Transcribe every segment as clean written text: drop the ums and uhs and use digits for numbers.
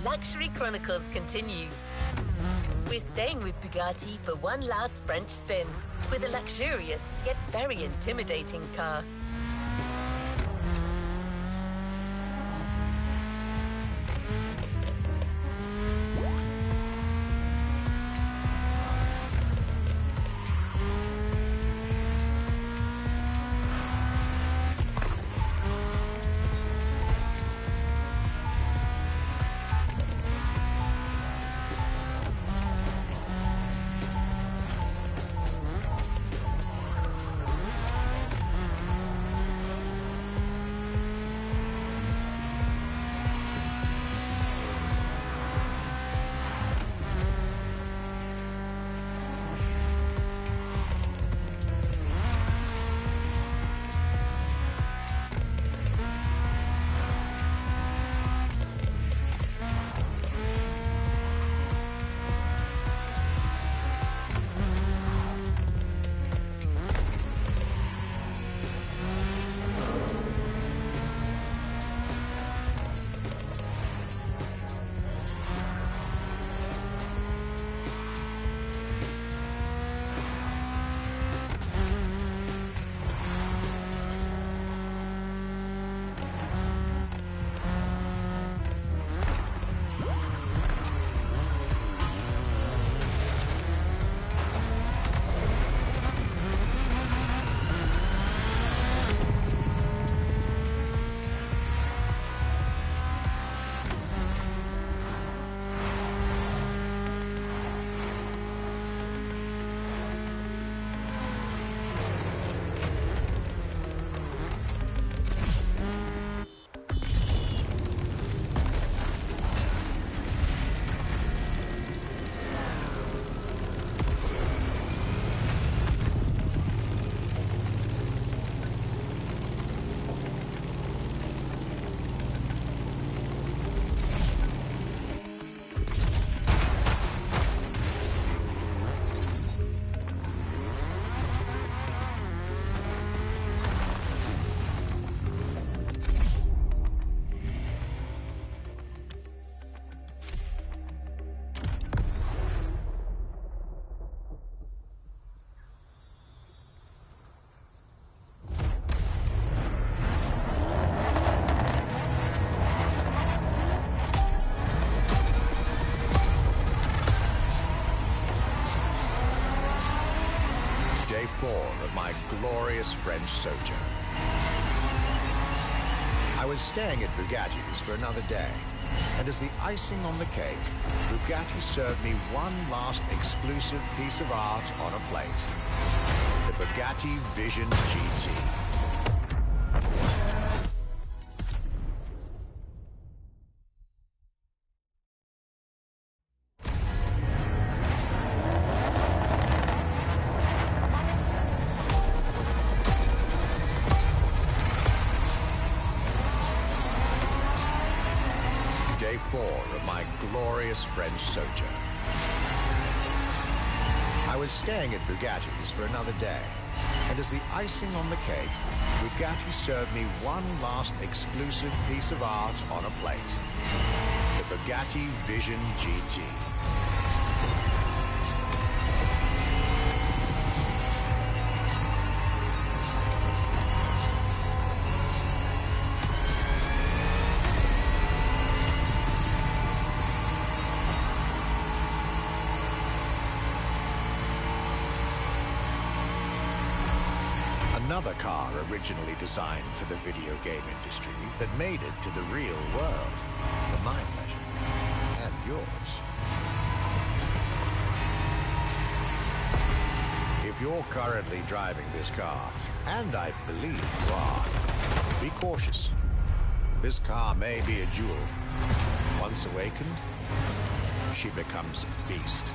Luxury Chronicles continue. We're staying with Bugatti for one last French spin with a luxurious yet very intimidating car. Day 4 of my glorious French sojourn. I was staying at Bugatti's for another day, and as the icing on the cake, Bugatti served me one last exclusive piece of art on a plate. The Bugatti Vision GT. Day 4 of my glorious French sojourn. I was staying at Bugatti's for another day, and as the icing on the cake, Bugatti served me one last exclusive piece of art on a plate. The Bugatti Vision GT. Another car originally designed for the video game industry that made it to the real world, for my pleasure, and yours. If you're currently driving this car, and I believe you are, be cautious. This car may be a jewel. Once awakened, she becomes a beast.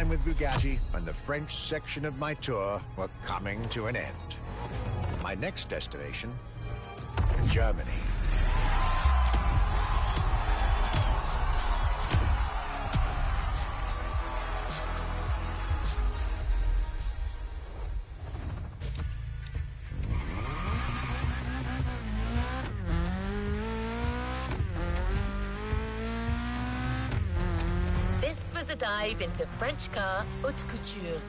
time with Bugatti and the French section of my tour were coming to an end. My next destination, Germany. A dive into French car haute couture.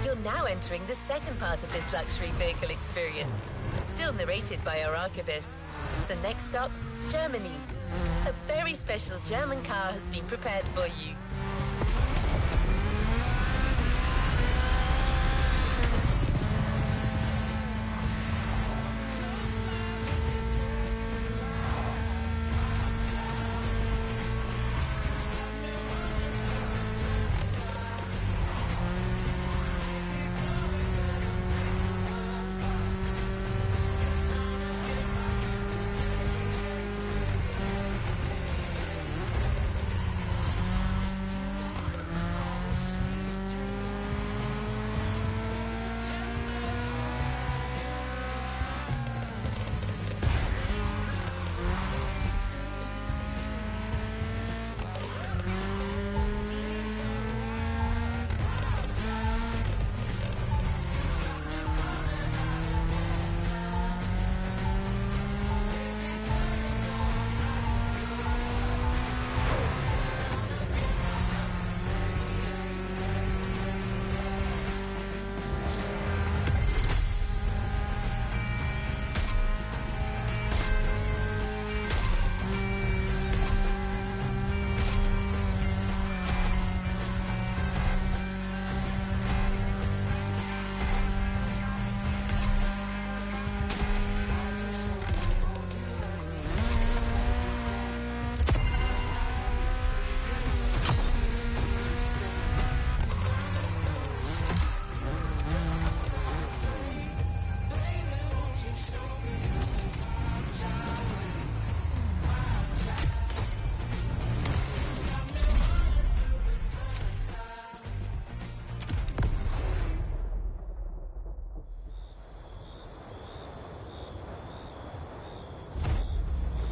You're now entering the second part of this luxury vehicle experience, still narrated by our archivist. So next stop, Germany. A very special German car has been prepared for you.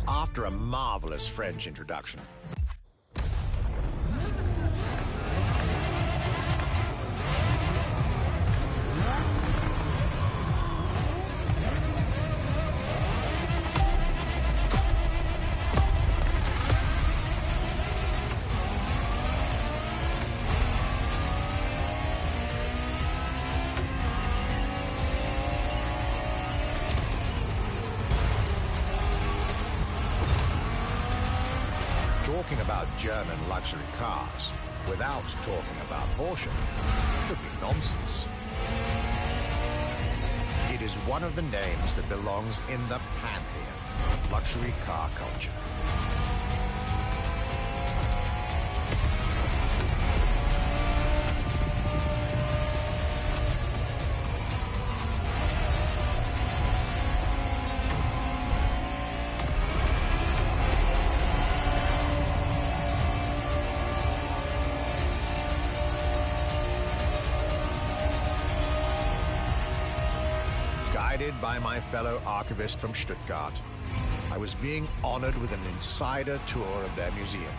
After a marvelous French introduction, talking about German luxury cars without talking about Porsche would be nonsense. It is one of the names that belongs in the pantheon of luxury car culture. Guided by my fellow archivist from Stuttgart, I was being honored with an insider tour of their museum,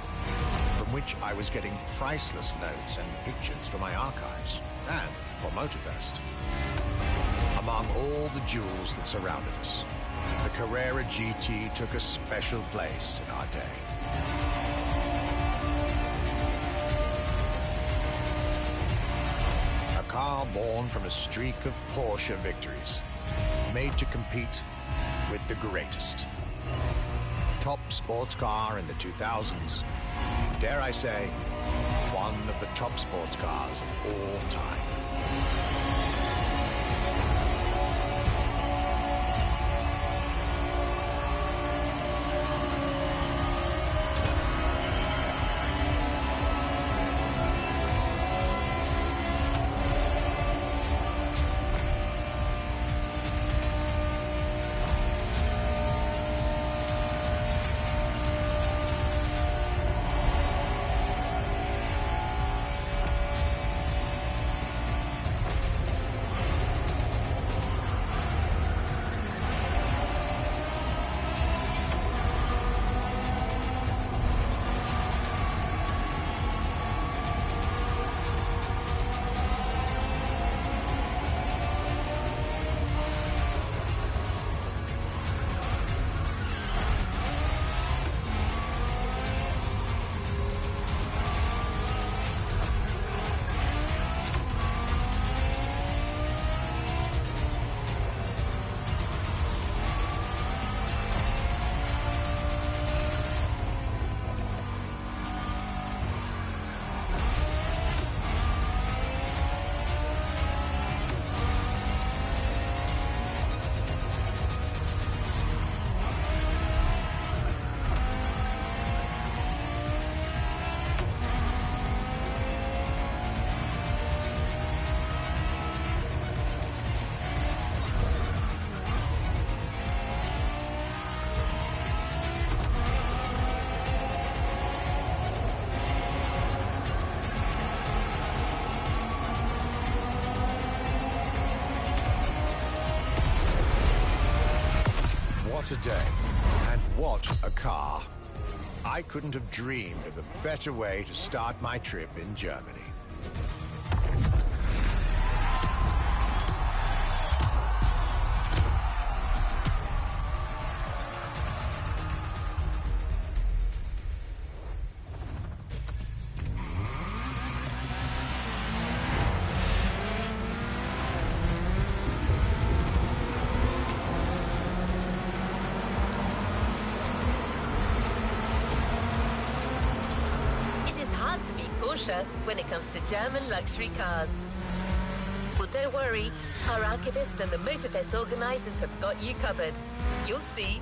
from which I was getting priceless notes and pictures from my archives, and for Motorfest. Among all the jewels that surrounded us, the Carrera GT took a special place in our day. A car born from a streak of Porsche victories, made to compete with the greatest. Top sports car in the 2000s. Dare I say, one of the top sports cars of all time. What a day, and what a car. I couldn't have dreamed of a better way to start my trip in Germany. When it comes to German luxury cars. Well, don't worry, our archivist and the Motorfest organizers have got you covered. You'll see.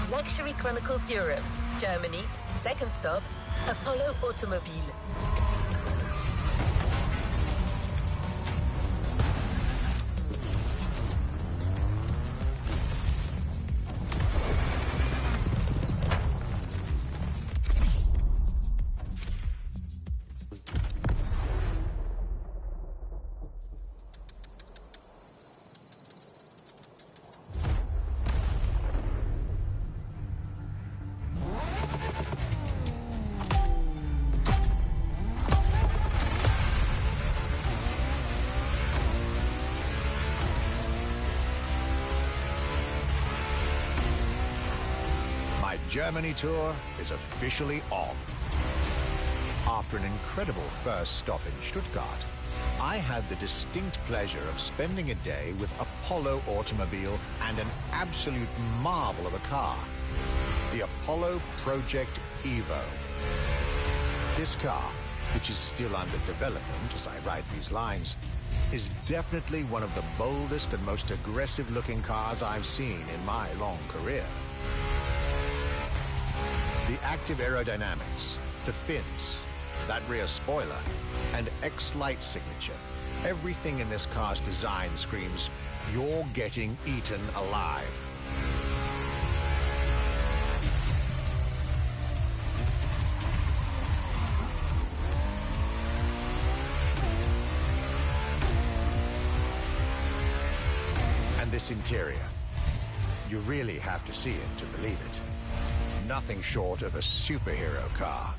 Luxury Chronicles Europe, Germany, second stop, Apollo Automobile. Germany tour is officially on. After an incredible first stop in Stuttgart, I had the distinct pleasure of spending a day with Apollo Automobile and an absolute marvel of a car, the Apollo Project Evo. This car, which is still under development as I write these lines, is definitely one of the boldest and most aggressive-looking cars I've seen in my long career. The active aerodynamics, the fins, that rear spoiler, and X-Light signature, everything in this car's design screams, you're getting eaten alive. And this interior, you really have to see it to believe it. Nothing short of a superhero car.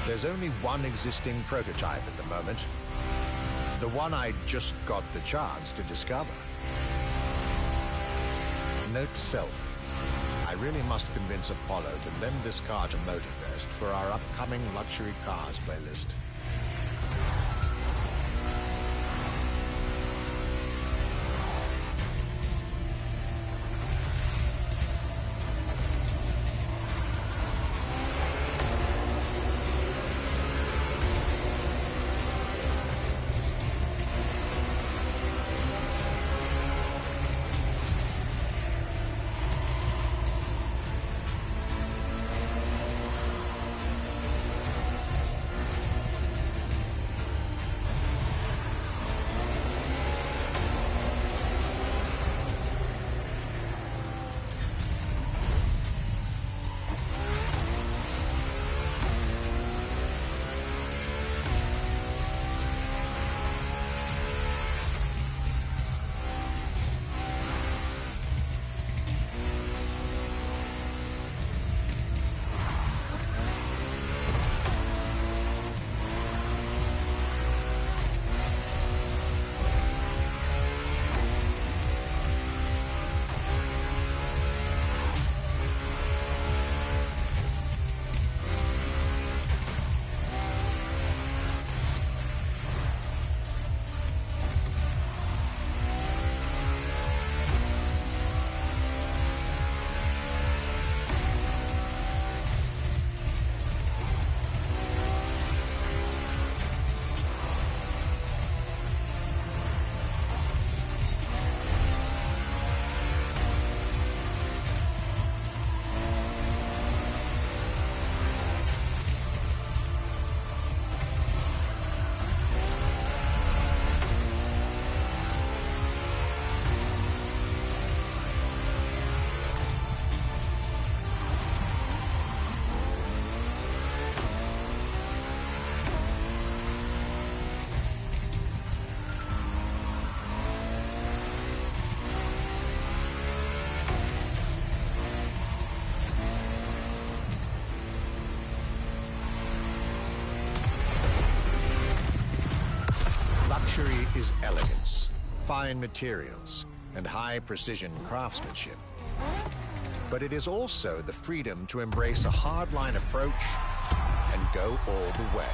There's only one existing prototype at the moment. The one I just got the chance to discover. Note to self, I really must convince Apollo to lend this car to Motorfest for our upcoming luxury cars playlist. Luxury is elegance, fine materials, and high-precision craftsmanship. But it is also the freedom to embrace a hardline approach and go all the way.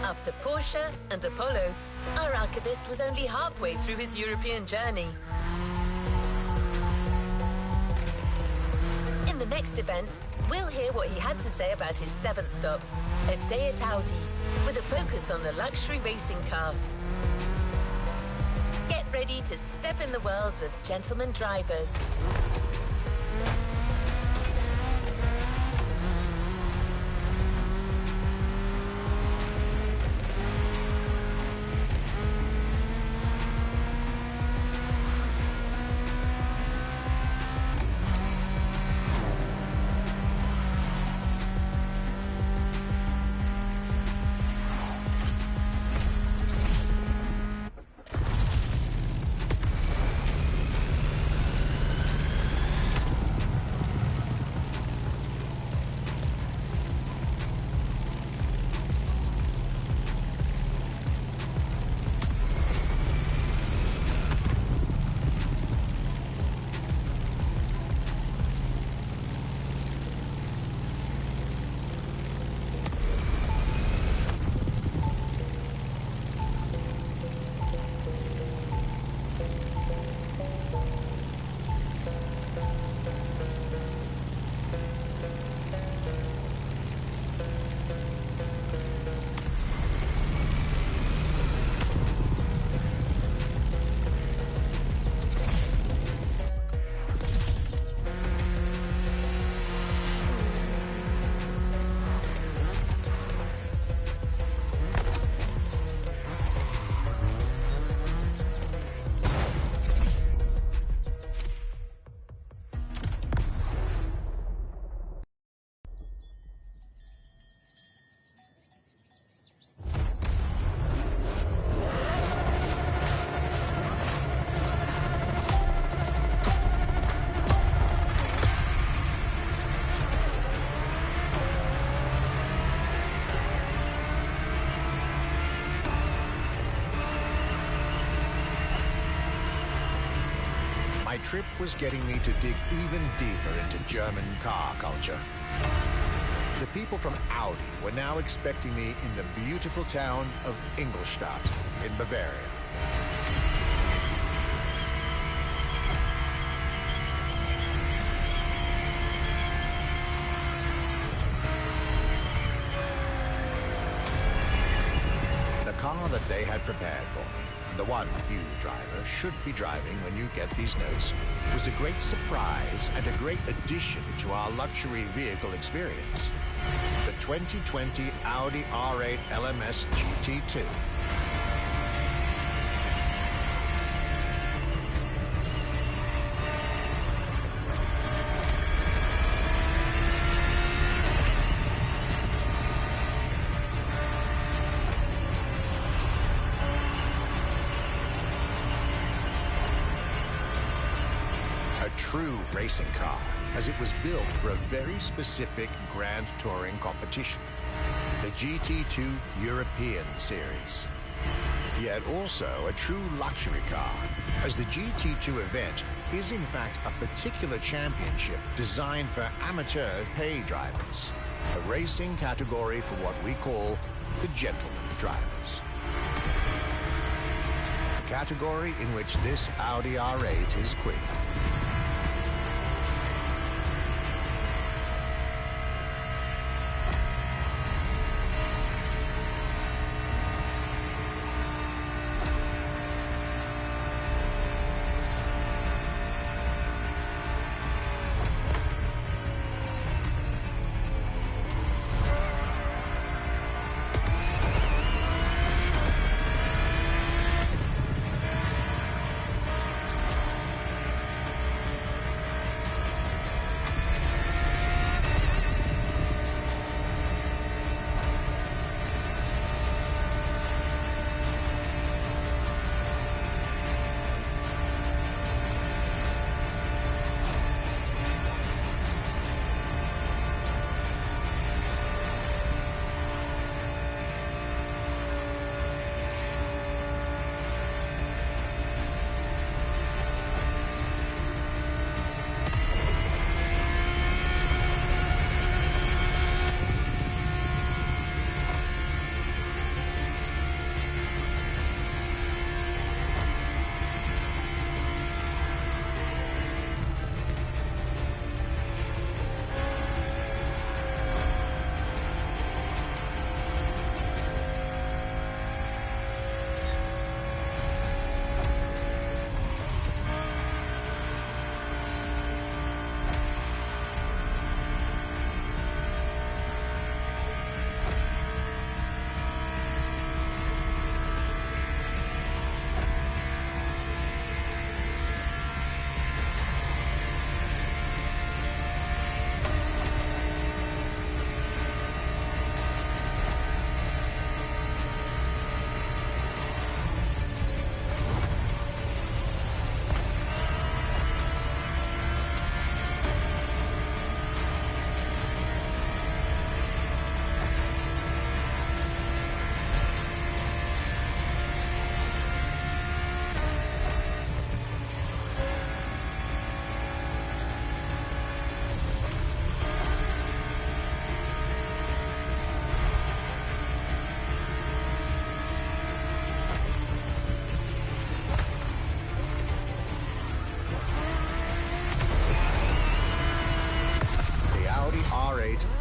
After Porsche and Apollo, our archivist was only halfway through his European journey. In the next event, we'll hear what he had to say about his seventh stop, a day at Audi, with a focus on the luxury racing car. Get ready to step in the world of gentleman drivers. trip was getting me to dig even deeper into German car culture. The people from Audi were now expecting me in the beautiful town of Ingolstadt in Bavaria. The car that they had prepared for me, the one you, driver, should be driving when you get these notes, was a great surprise and a great addition to our luxury vehicle experience. The 2020 Audi R8 LMS GT2. True racing car, as it was built for a very specific Grand Touring competition, the GT2 European Series. Yet also a true luxury car, as the GT2 event is in fact a particular championship designed for amateur pay drivers, a racing category for what we call the gentleman drivers. A category in which this Audi R8 is queen.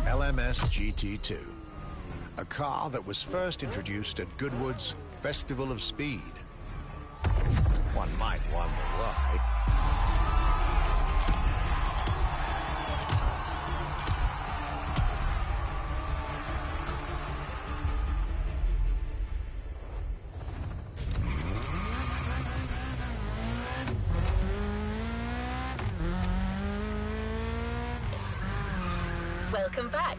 LMS GT2, a car that was first introduced at Goodwood's Festival of Speed. One might wonder why. Welcome back.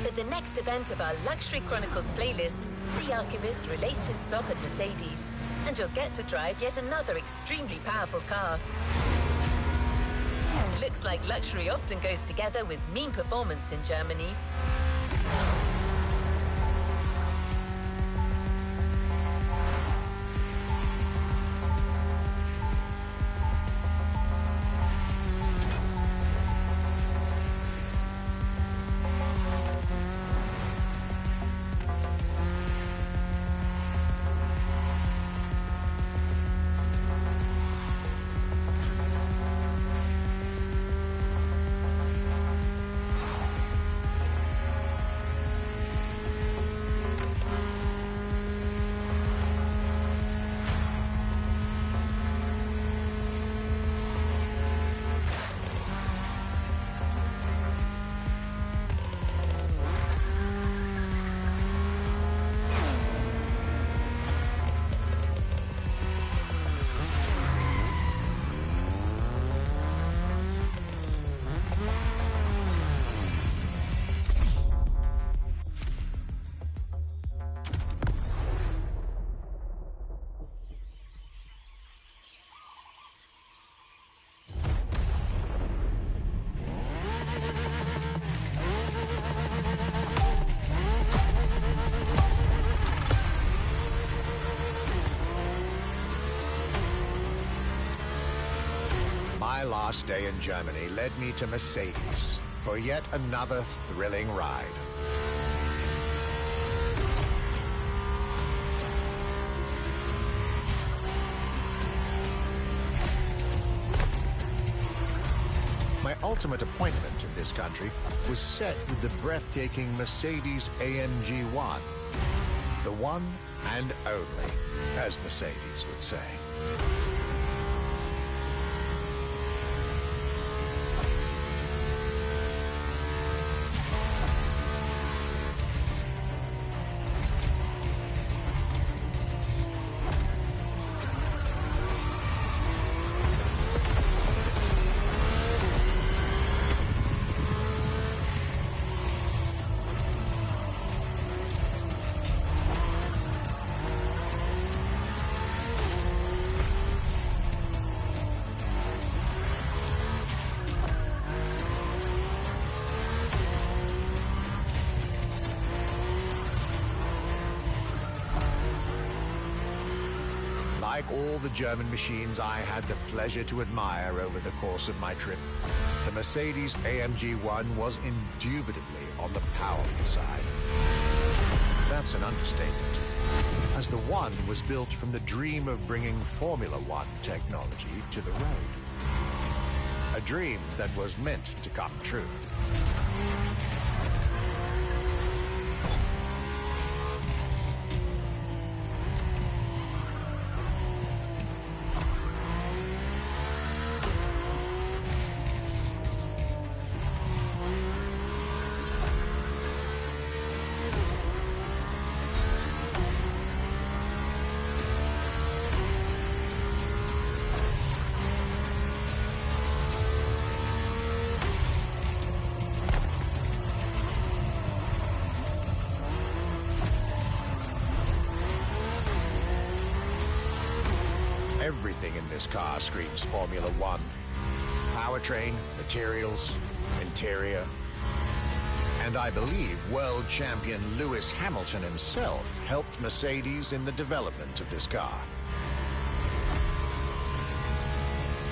For the next event of our Luxury Chronicles playlist, the Archivist relays his stop at Mercedes, and you'll get to drive yet another extremely powerful car. Looks like luxury often goes together with mean performance in Germany. my last day in Germany led me to Mercedes for yet another thrilling ride. My ultimate appointment in this country was set with the breathtaking Mercedes AMG 1. The one and only, as Mercedes would say. Like all the German machines I had the pleasure to admire over the course of my trip, the Mercedes AMG 1 was indubitably on the powerful side. That's an understatement, as the One was built from the dream of bringing Formula One technology to the road. A dream that was meant to come true. Everything in this car screams Formula One. Powertrain, materials, interior. And I believe world champion Lewis Hamilton himself helped Mercedes in the development of this car.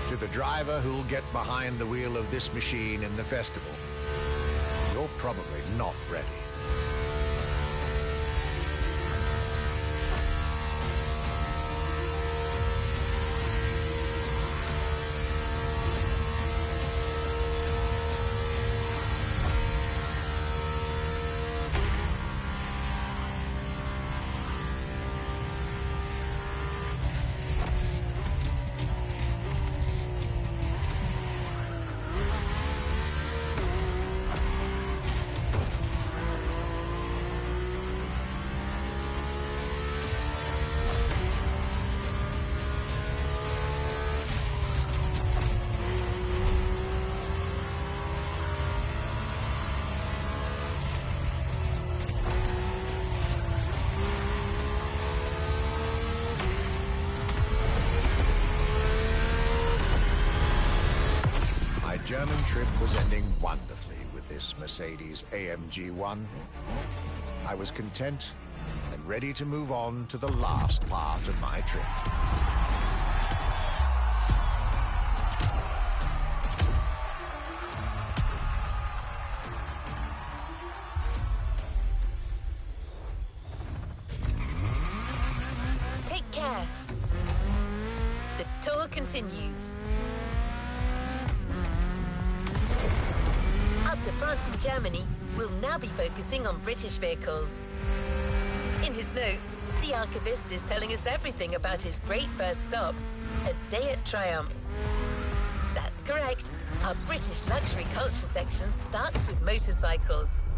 To the driver who'll get behind the wheel of this machine in the festival, you're probably not ready. German trip was ending wonderfully with this Mercedes AMG 1. I was content and ready to move on to the last part of my trip. Take care. The tour continues. After France and Germany, we'll now be focusing on British vehicles. In his notes, the archivist is telling us everything about his great first stop, a day at Triumph. That's correct. Our British luxury culture section starts with motorcycles.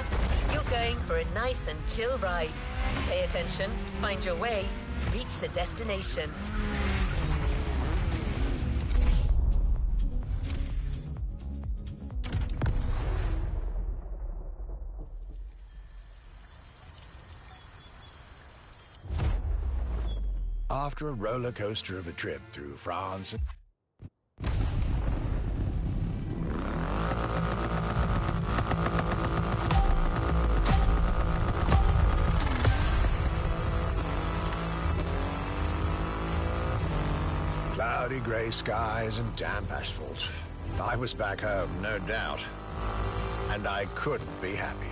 car, you're going for a nice and chill ride. Pay attention, find your way, reach the destination. After a roller coaster of a trip through France, cloudy grey skies and damp asphalt, I was back home, no doubt, and I couldn't be happier.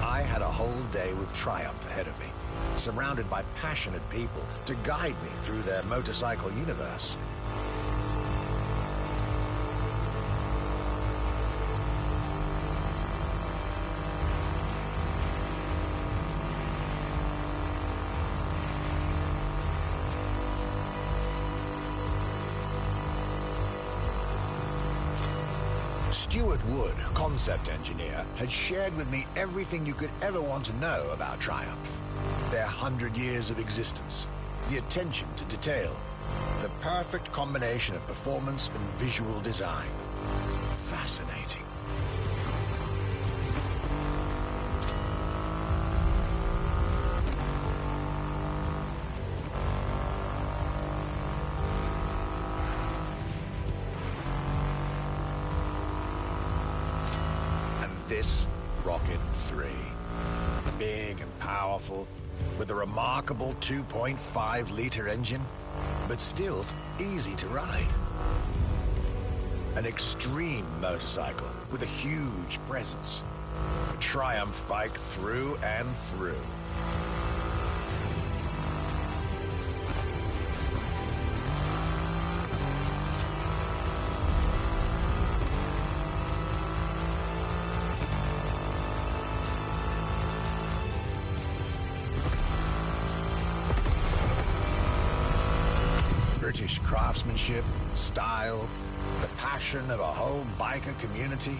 I had a whole day with Triumph ahead of me, surrounded by passionate people to guide me through their motorcycle universe. Stuart Wood, concept engineer, had shared with me everything you could ever want to know about Triumph. Their 100 years of existence, the attention to detail, the perfect combination of performance and visual design. Fascinating. This Rocket 3. Big and powerful, with a remarkable 2.5-liter engine, but still easy to ride. An extreme motorcycle with a huge presence. A Triumph bike through and through. British craftsmanship, style, the passion of a whole biker community.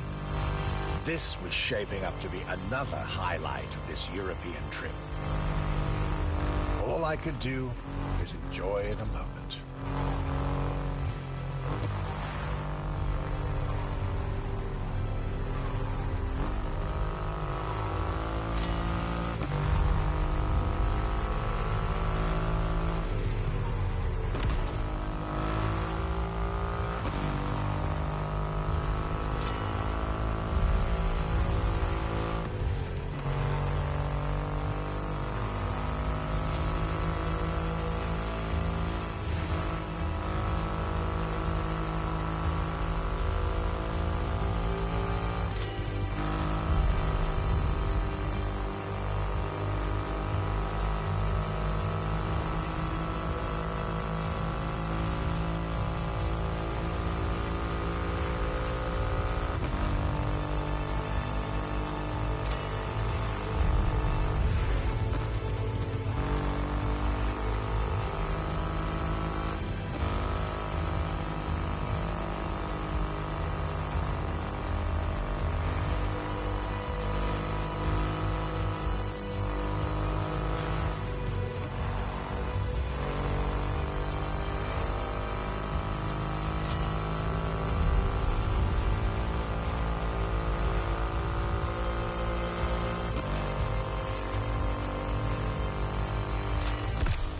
This was shaping up to be another highlight of this European trip. All I could do is enjoy the moment.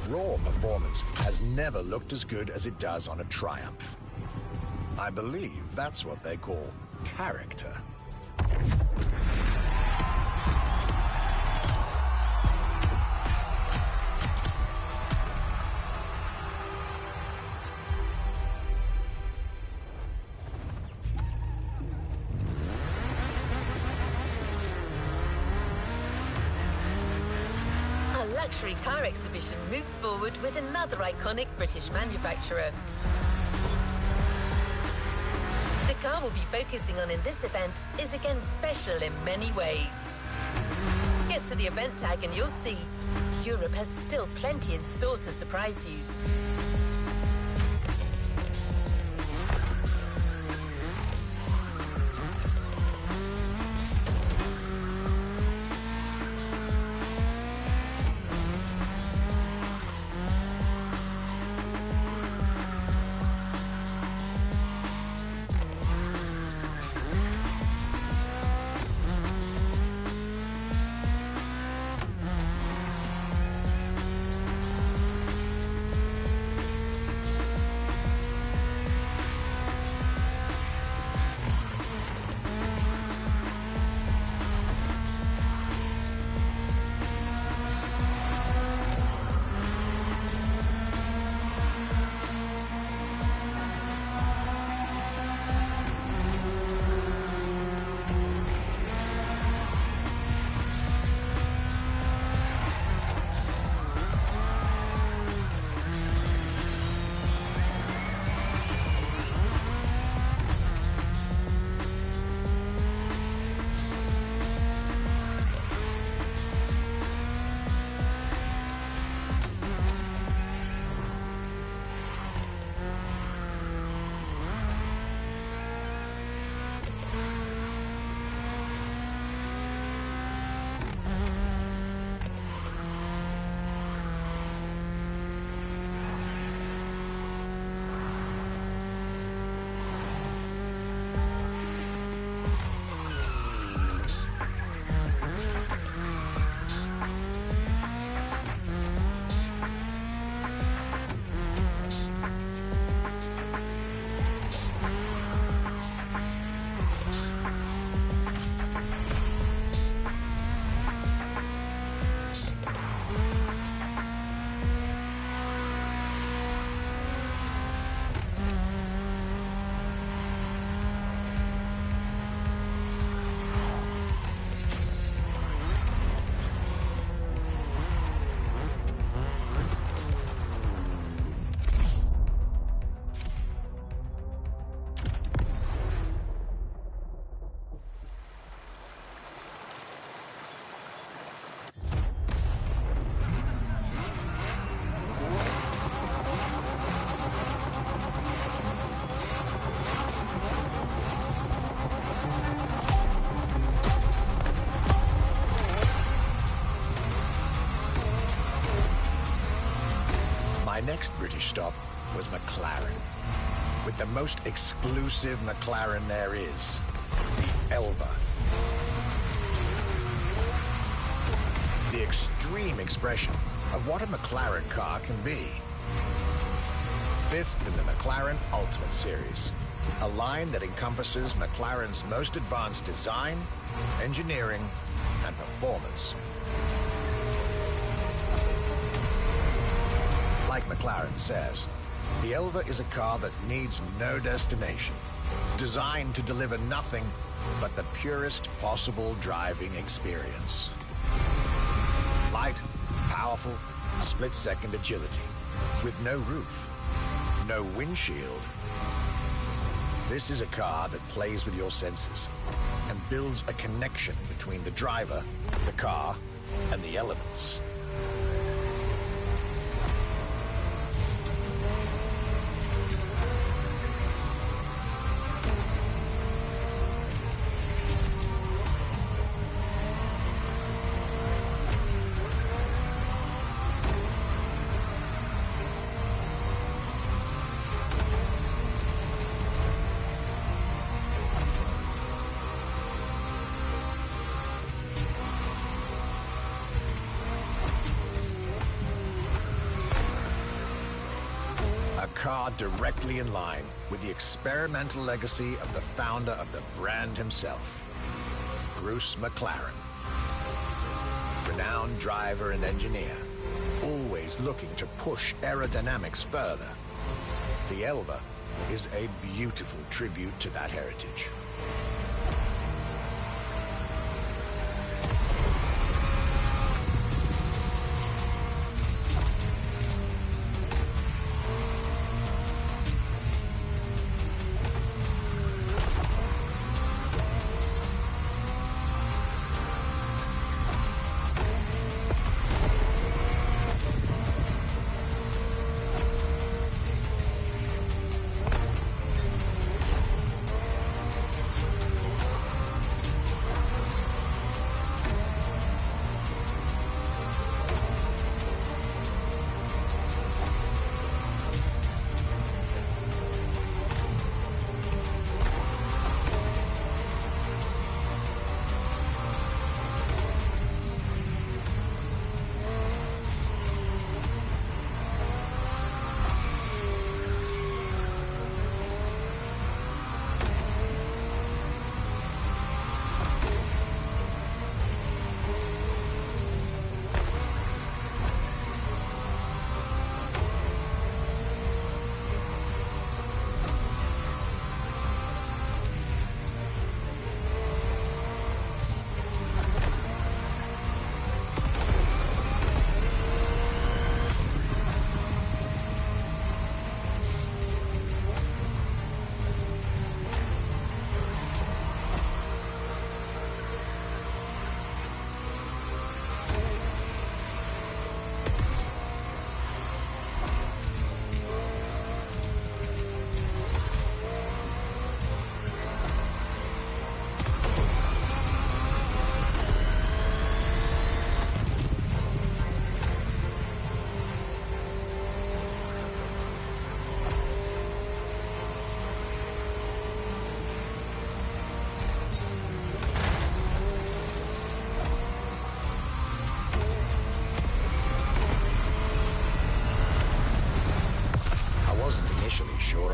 Raw performance has never looked as good as it does on a Triumph. I believe that's what they call character. Luxury car exhibition moves forward with another iconic British manufacturer. The car we'll be focusing on in this event is again special in many ways. Get to the event tag and you'll see Europe has still plenty in store to surprise you. next British stop was McLaren, with the most exclusive McLaren there is, the Elva. The extreme expression of what a McLaren car can be. Fifth in the McLaren Ultimate Series, a line that encompasses McLaren's most advanced design, engineering, and performance. Like McLaren says, the Elva is a car that needs no destination, designed to deliver nothing but the purest possible driving experience. Light, powerful, split-second agility, with no roof, no windshield. This is a car that plays with your senses and builds a connection between the driver, the car, and the elements. Car directly in line with the experimental legacy of the founder of the brand himself, Bruce McLaren. Renowned driver and engineer, always looking to push aerodynamics further. The Elva is a beautiful tribute to that heritage.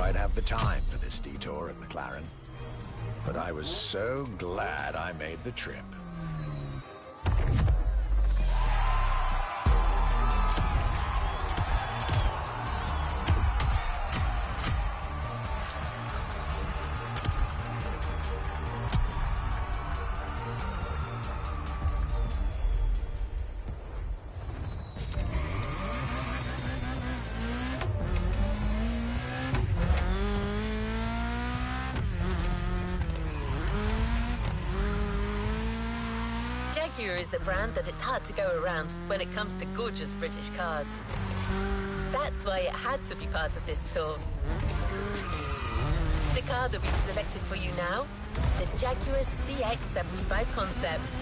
I'd have the time for this detour at McLaren, but I was so glad I made the trip. Jaguar is a brand that it's hard to go around when it comes to gorgeous British cars. That's why it had to be part of this tour. The car that we've selected for you now, the Jaguar CX-75 Concept.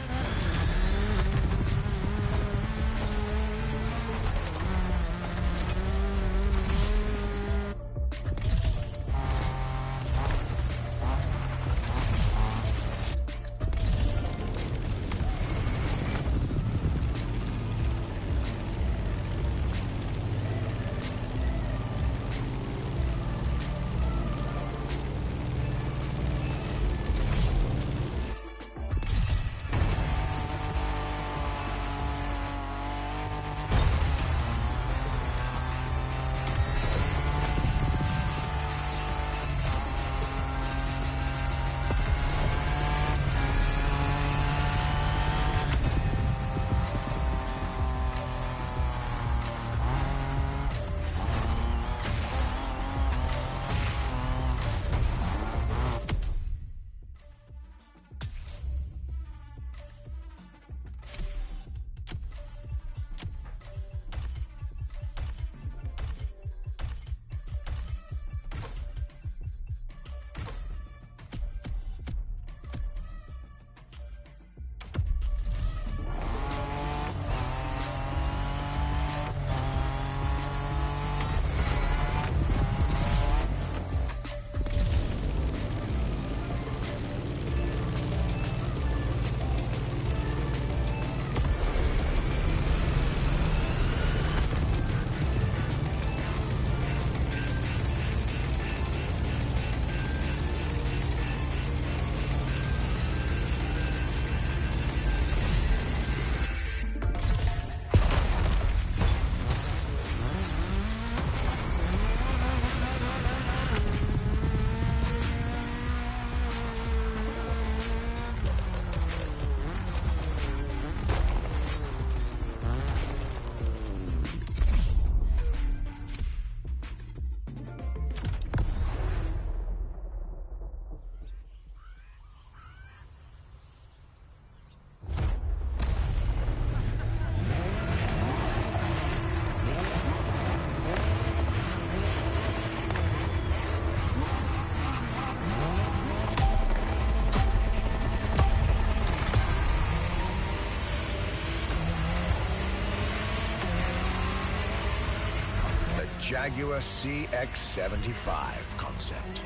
Jaguar CX-75 concept.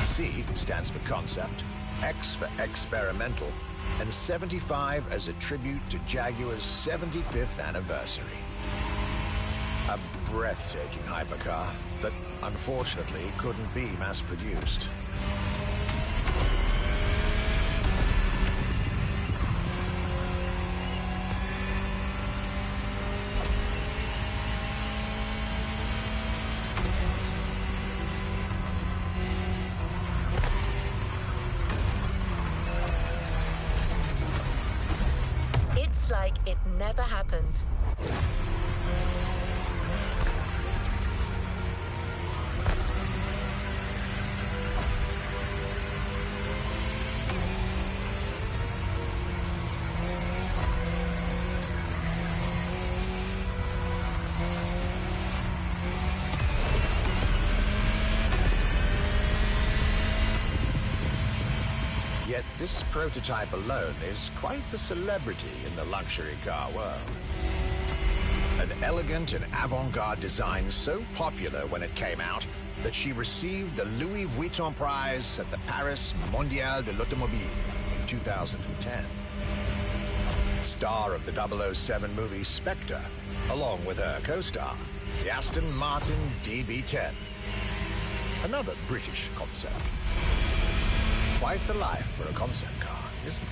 C stands for concept, X for experimental, and 75 as a tribute to Jaguar's 75th anniversary. A breathtaking hypercar that unfortunately couldn't be mass-produced. It's like it never happened. Yet this prototype alone is quite the celebrity in the luxury car world. An elegant and avant-garde design so popular when it came out that she received the Louis Vuitton prize at the Paris Mondial de l'Automobile in 2010. Star of the 007 movie Spectre, along with her co-star, the Aston Martin DB10. Another British concept. Quite the life for a concept car, isn't it?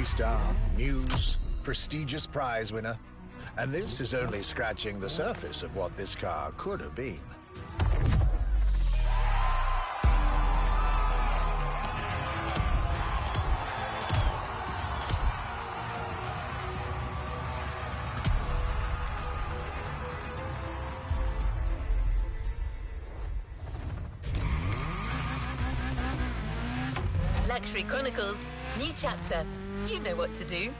Star, Muse, prestigious prize winner. And this is only scratching the surface of what this car could have been. Luxury Chronicles, new chapter. You know what to do.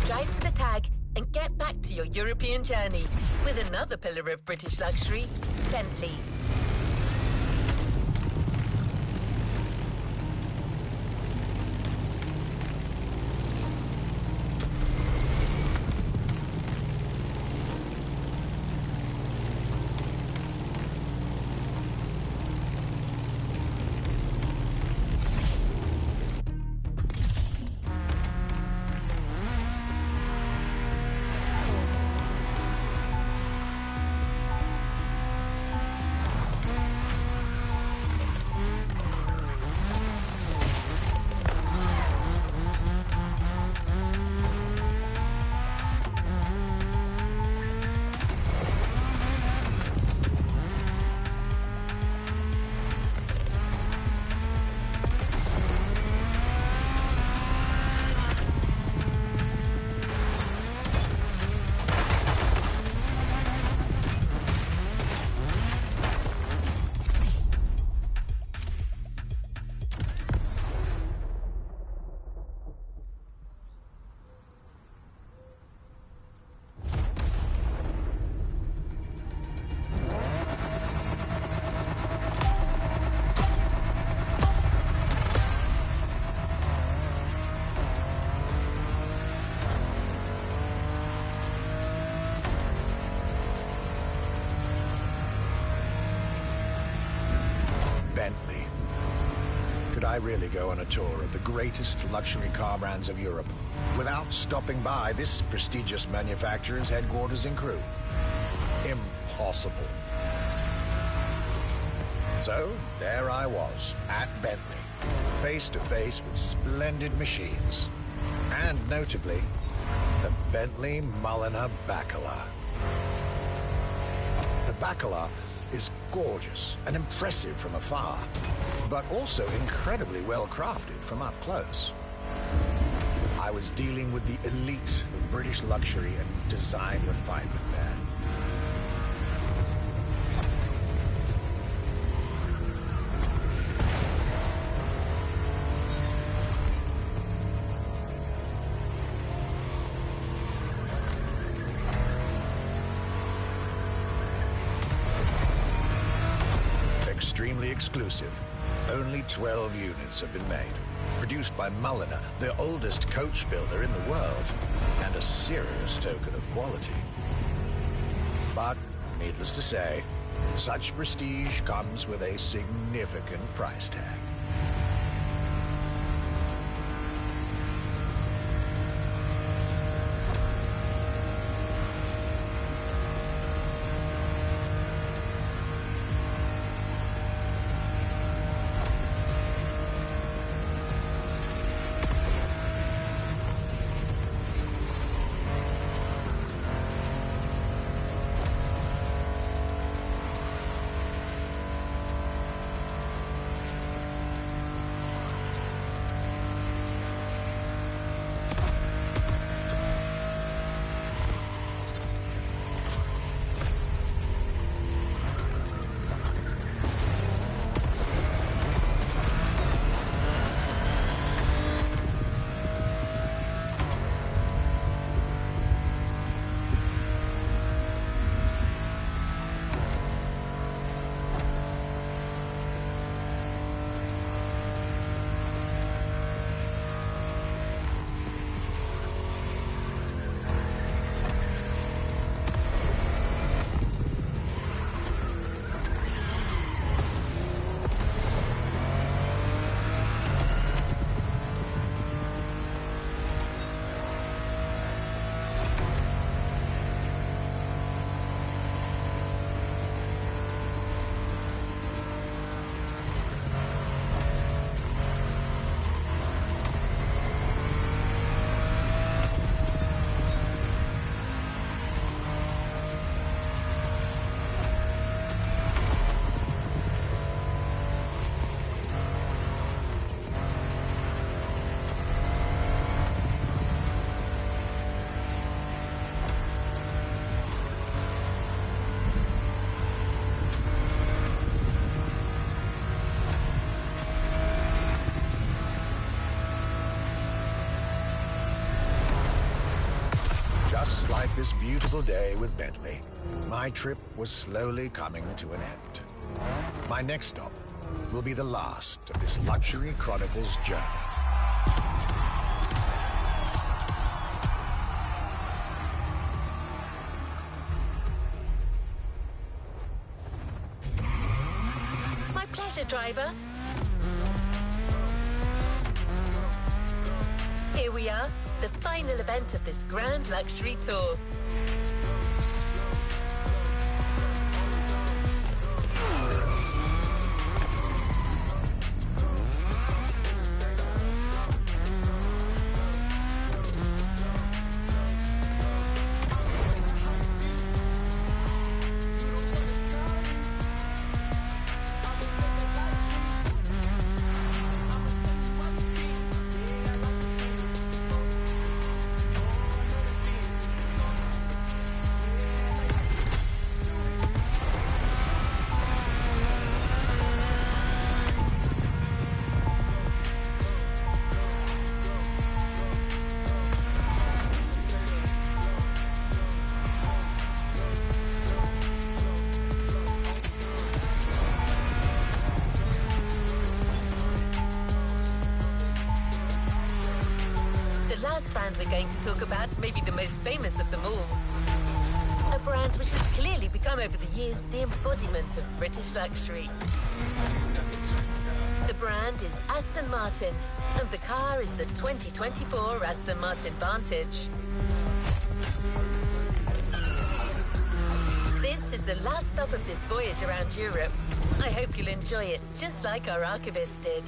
Drive to the tag and get back to your European journey with another pillar of British luxury, Bentley. I really go on a tour of the greatest luxury car brands of Europe without stopping by this prestigious manufacturer's headquarters in Crewe? Impossible. So, there I was, at Bentley, face to face with splendid machines. And notably, the Bentley Mulliner Bacala. The Bacala is gorgeous and impressive from afar, but also incredibly well crafted from up close. I was dealing with the elite of British luxury and design refinement there. Extremely exclusive. Only 12 units have been made. Produced by Mulliner, the oldest coach builder in the world, and a serious token of quality. But, needless to say, such prestige comes with a significant price tag. Just like this beautiful day with Bentley, my trip was slowly coming to an end. My next stop will be the last of this Luxury Chronicles journey. My pleasure, driver. Here we are, the final event of this grand luxury tour. The last brand we're going to talk about may be the most famous of them all. A brand which has clearly become over the years the embodiment of British luxury. The brand is Aston Martin, and the car is the 2024 Aston Martin Vantage. This is the last stop of this voyage around Europe. I hope you'll enjoy it, just like our archivist did.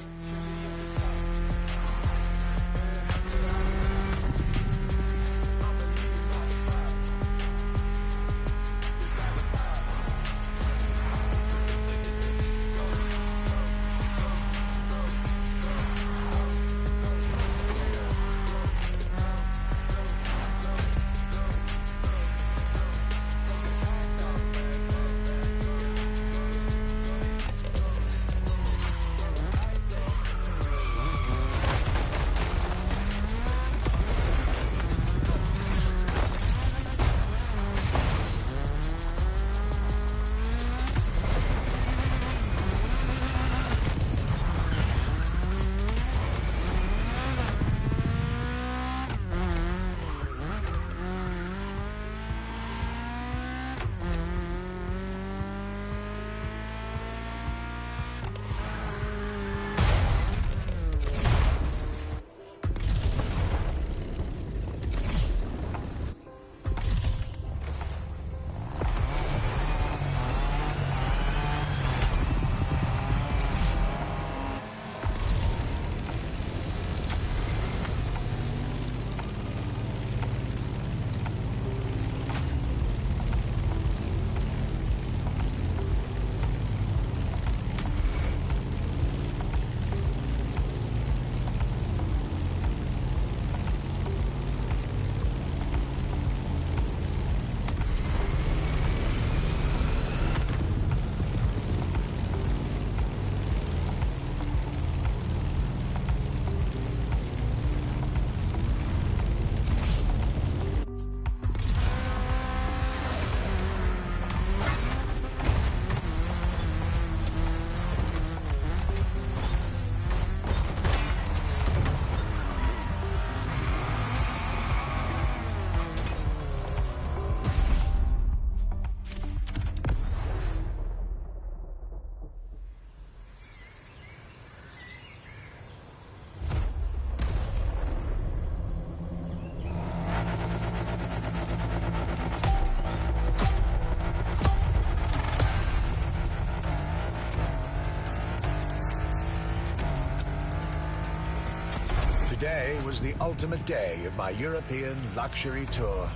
Today was the ultimate day of my European luxury tour.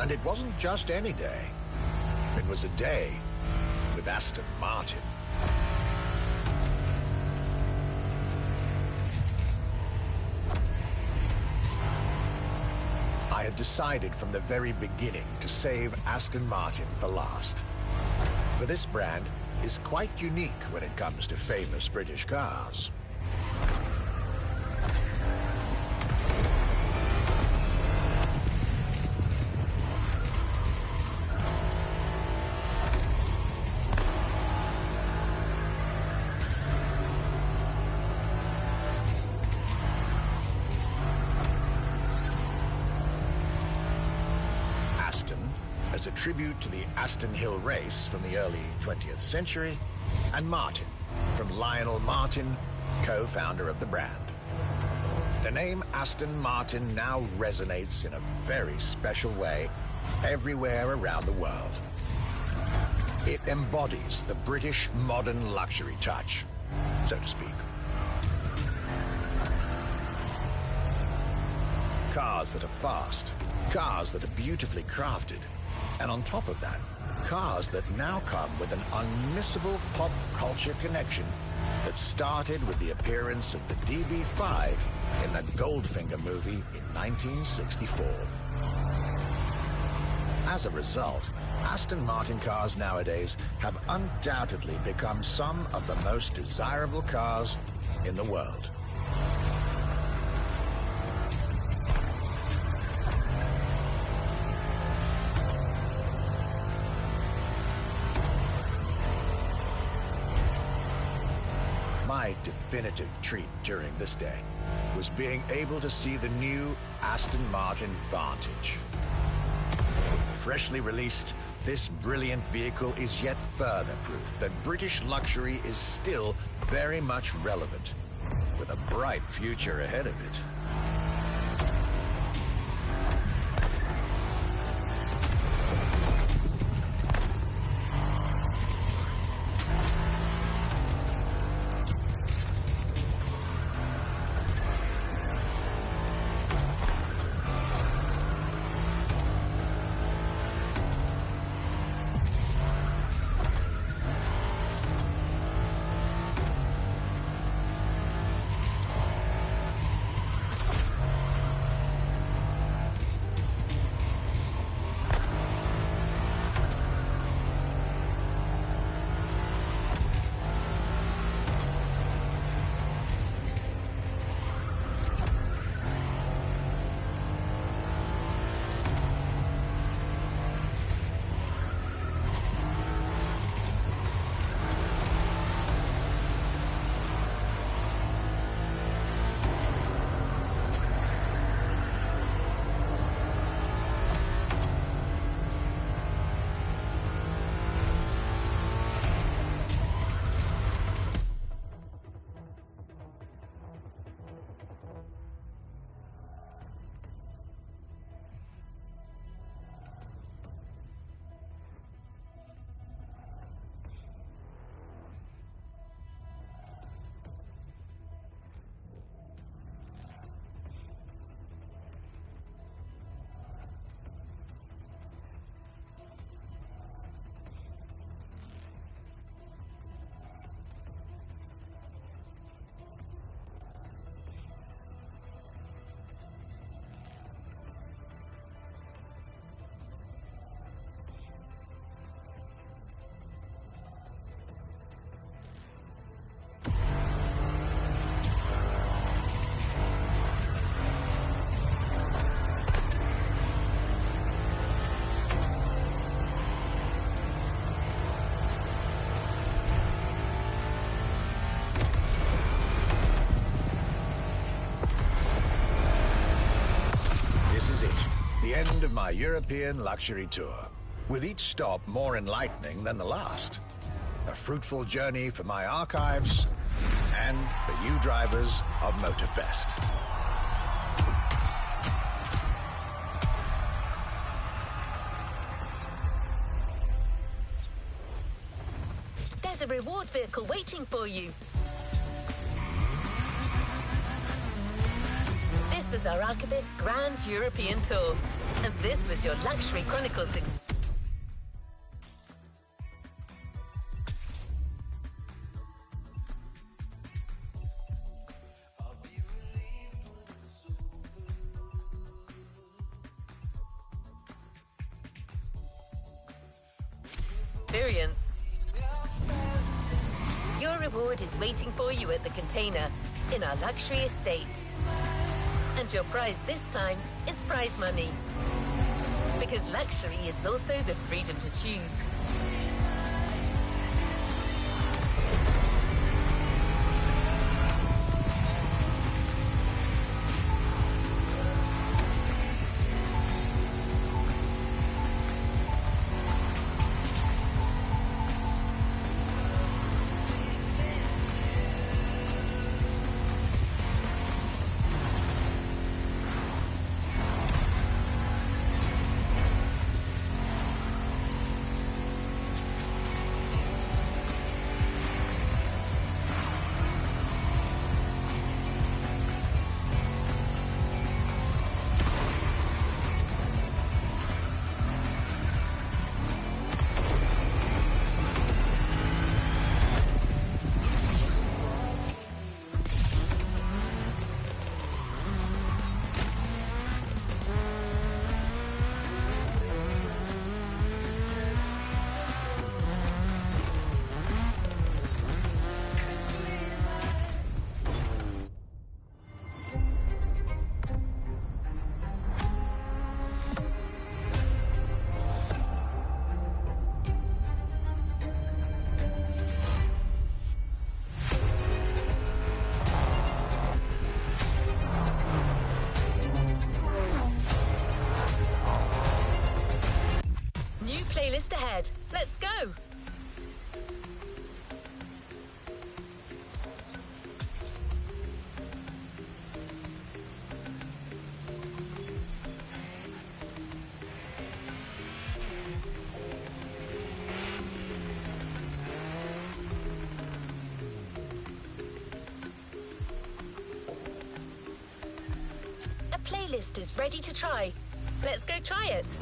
And it wasn't just any day. It was a day with Aston Martin. I had decided from the very beginning to save Aston Martin for last. For this brand is quite unique when it comes to famous British cars. As a tribute to the Aston Hill race from the early 20th century, and Martin, from Lionel Martin, co-founder of the brand. The name Aston Martin now resonates in a very special way everywhere around the world. It embodies the British modern luxury touch, so to speak. Cars that are fast, cars that are beautifully crafted, and on top of that, cars that now come with an unmissable pop culture connection that started with the appearance of the DB5 in the Goldfinger movie in 1964. As a result, Aston Martin cars nowadays have undoubtedly become some of the most desirable cars in the world. My definitive treat during this day was being able to see the new Aston Martin Vantage. Freshly released, This brilliant vehicle is yet further proof that British luxury is still very much relevant, with a bright future ahead of it. The end of my European luxury tour, with each stop more enlightening than the last. A fruitful journey for my archives and for you drivers of Motorfest. There's a reward vehicle waiting for you. This was our Archivist Grand European Tour, and this was your Luxury Chronicles experience. Your reward is waiting for you at the container in our luxury estate. And your prize this time is prize money. Because luxury is also the freedom to choose. playlist ahead. Let's go! A playlist is ready to try. Let's go try it.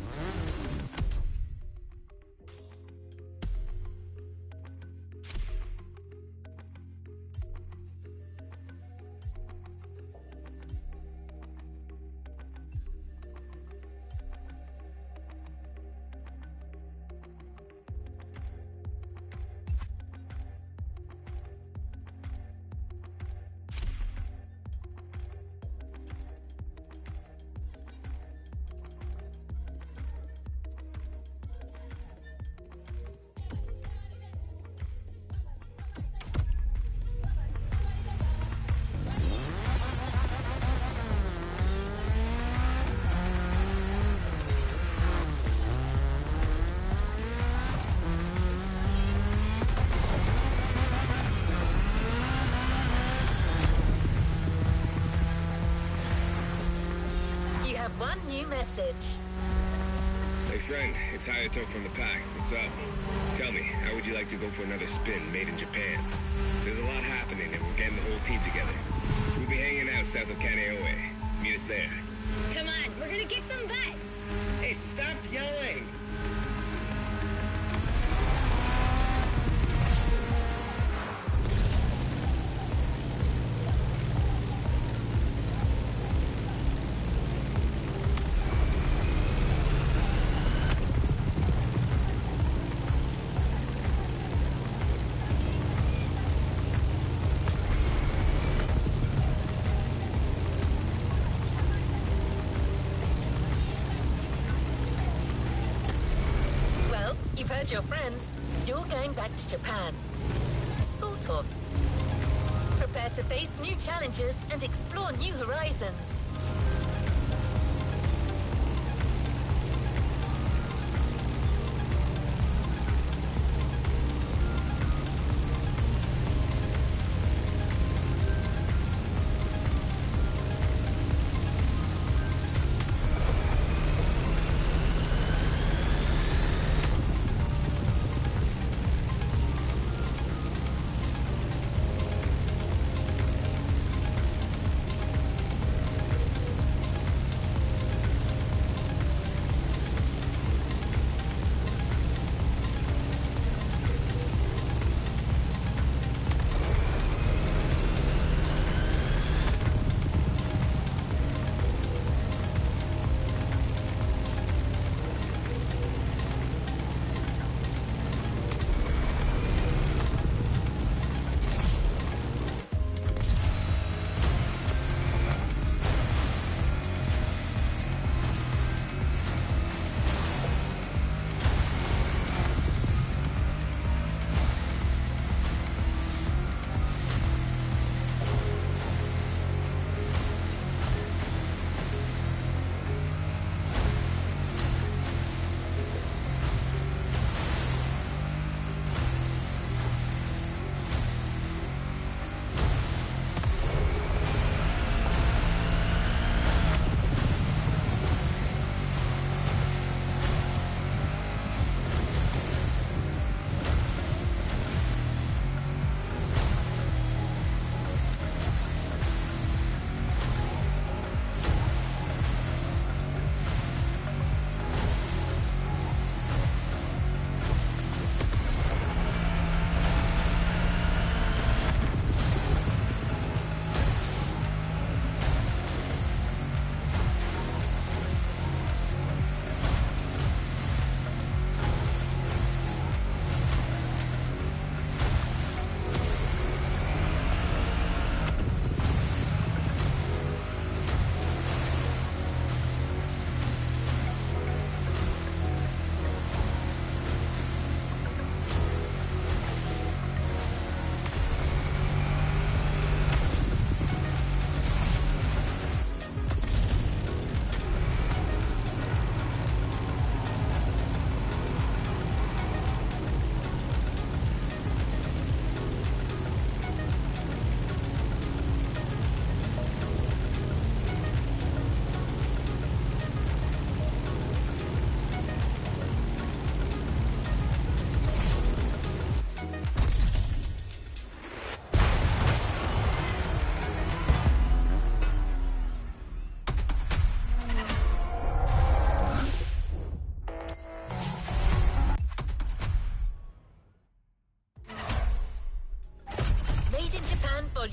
One new message. Hey friend, it's Hayato from the pack. What's up? Tell me, how would you like to go for another spin made in Japan? There's a lot happening and we're getting the whole team together. We'll be hanging out south of Kaneohe. Meet us there. Come on, we're gonna kick some butt! Hey, stop yelling! You've heard your friends. You're going back to Japan. Sort of. Prepare to face new challenges and explore new horizons.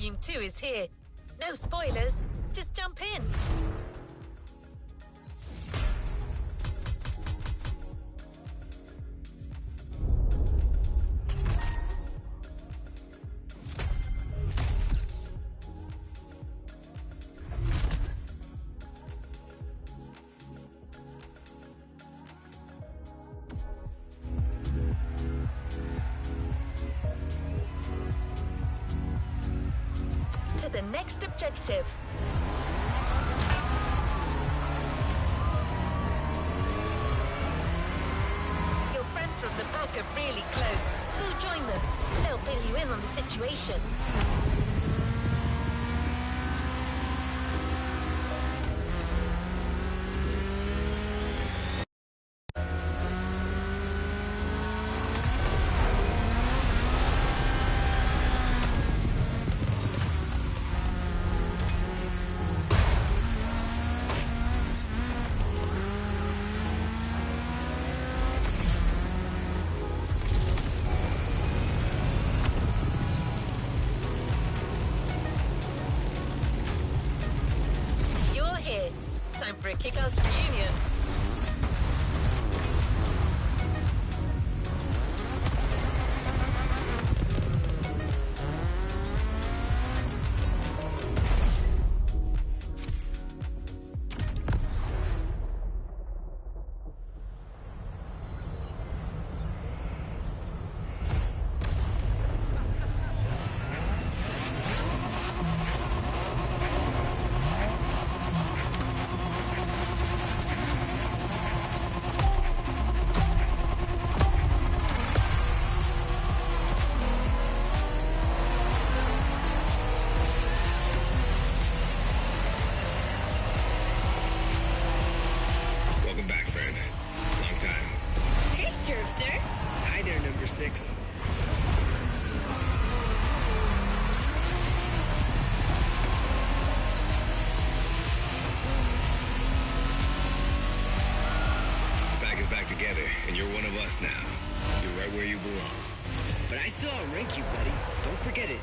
Volume 2 is here. No spoilers, just jump in. To the next objective. Your friends from the pack are really close. Go join them. They'll fill you in on the situation. You're here. Time for a kick-ass reunion. Welcome back, friend. Long time. Hey, Jerpter. Hi there, number 6. The pack is back together, and you're one of us now. You're right where you belong. But I still outrank you, buddy. Don't forget it.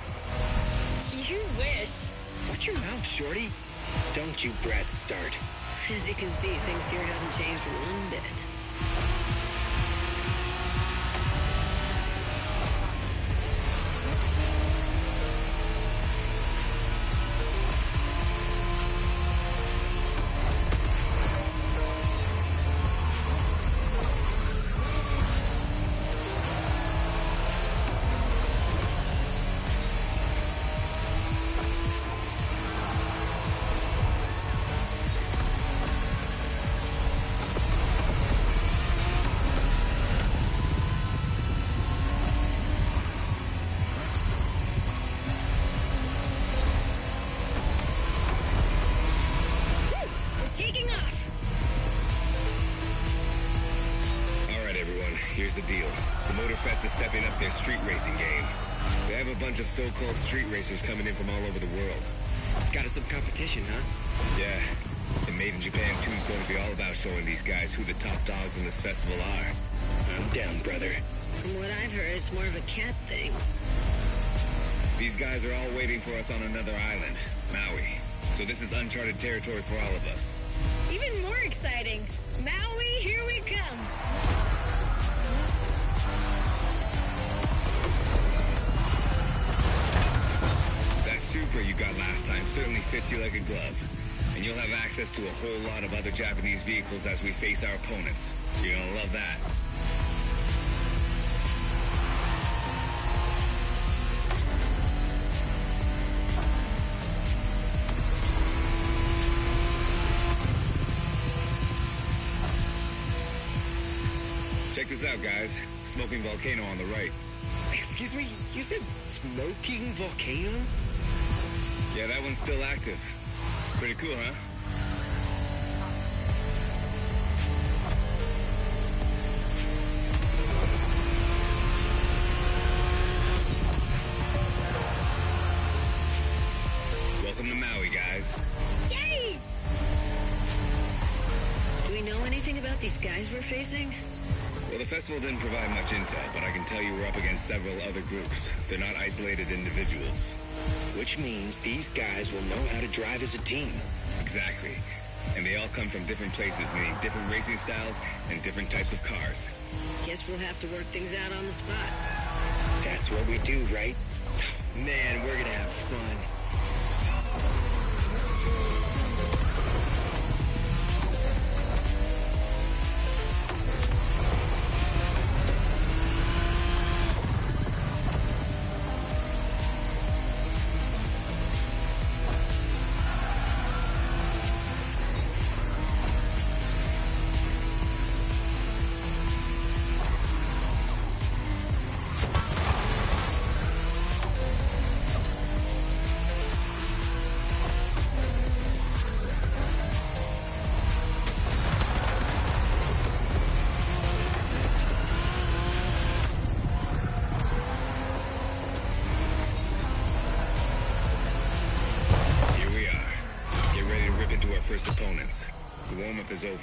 You wish. Watch your mouth, shorty. Don't you brats start. As you can see, things here haven't changed one bit. We're taking off. All right, everyone, here's the deal. The Motorfest is stepping up their street racing game. They have a bunch of so-called street racers coming in from all over the world. Got us some competition, huh? Yeah, and Made in Japan 2 is going to be all about showing these guys who the top dogs in this festival are. I'm down, brother. From what I've heard, it's more of a cat thing. These guys are all waiting for us on another island, Maui. So this is uncharted territory for all of us. Even more exciting. Maui, here we come. That Supra you got last time certainly fits you like a glove. And you'll have access to a whole lot of other Japanese vehicles as we face our opponents. You're gonna love that. Check this out, guys. Smoking volcano on the right. Excuse me, you said smoking volcano? Yeah, that one's still active. Pretty cool, huh? Welcome to Maui, guys. Yay! Do we know anything about these guys we're facing? Well, the festival didn't provide much intel, but I can tell you we're up against several other groups. They're not isolated individuals. Which means these guys will know how to drive as a team. Exactly. And they all come from different places, meaning different racing styles and different types of cars. Guess we'll have to work things out on the spot. That's what we do, right? Man, we're gonna have fun. First opponents. The warm-up is over.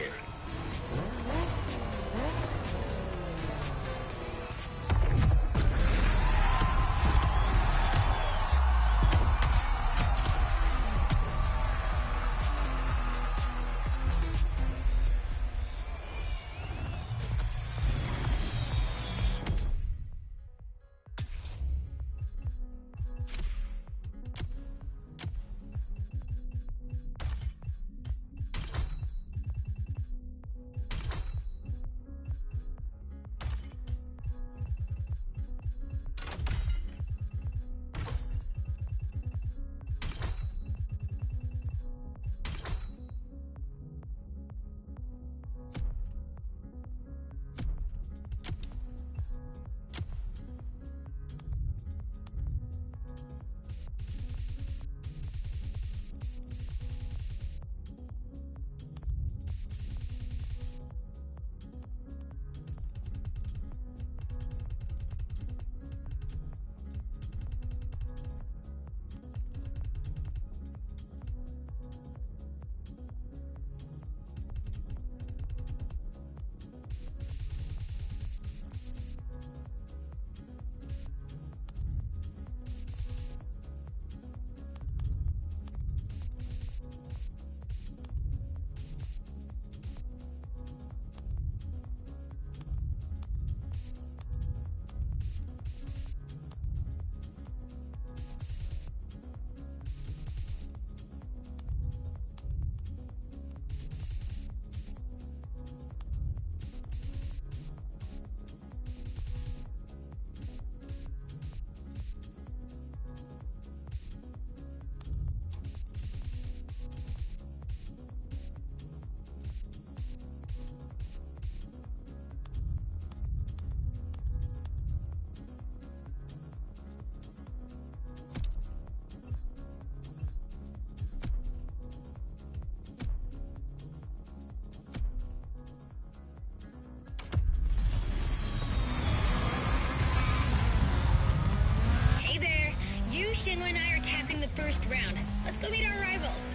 Shingo and I are tackling the first round. Let's go meet our rivals.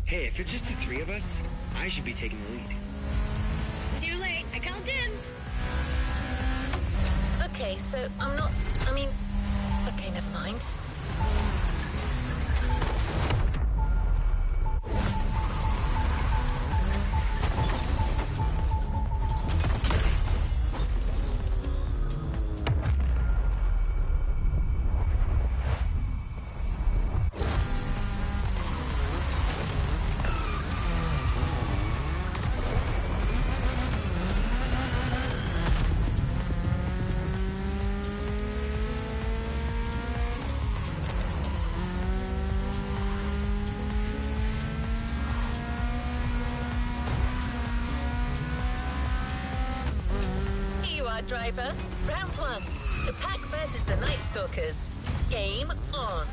Hey, if it's just the three of us, I should be taking the lead. Too late. I called dibs. Okay, so okay, never mind. Driver, round one. The Pack versus the Night Stalkers. Game on.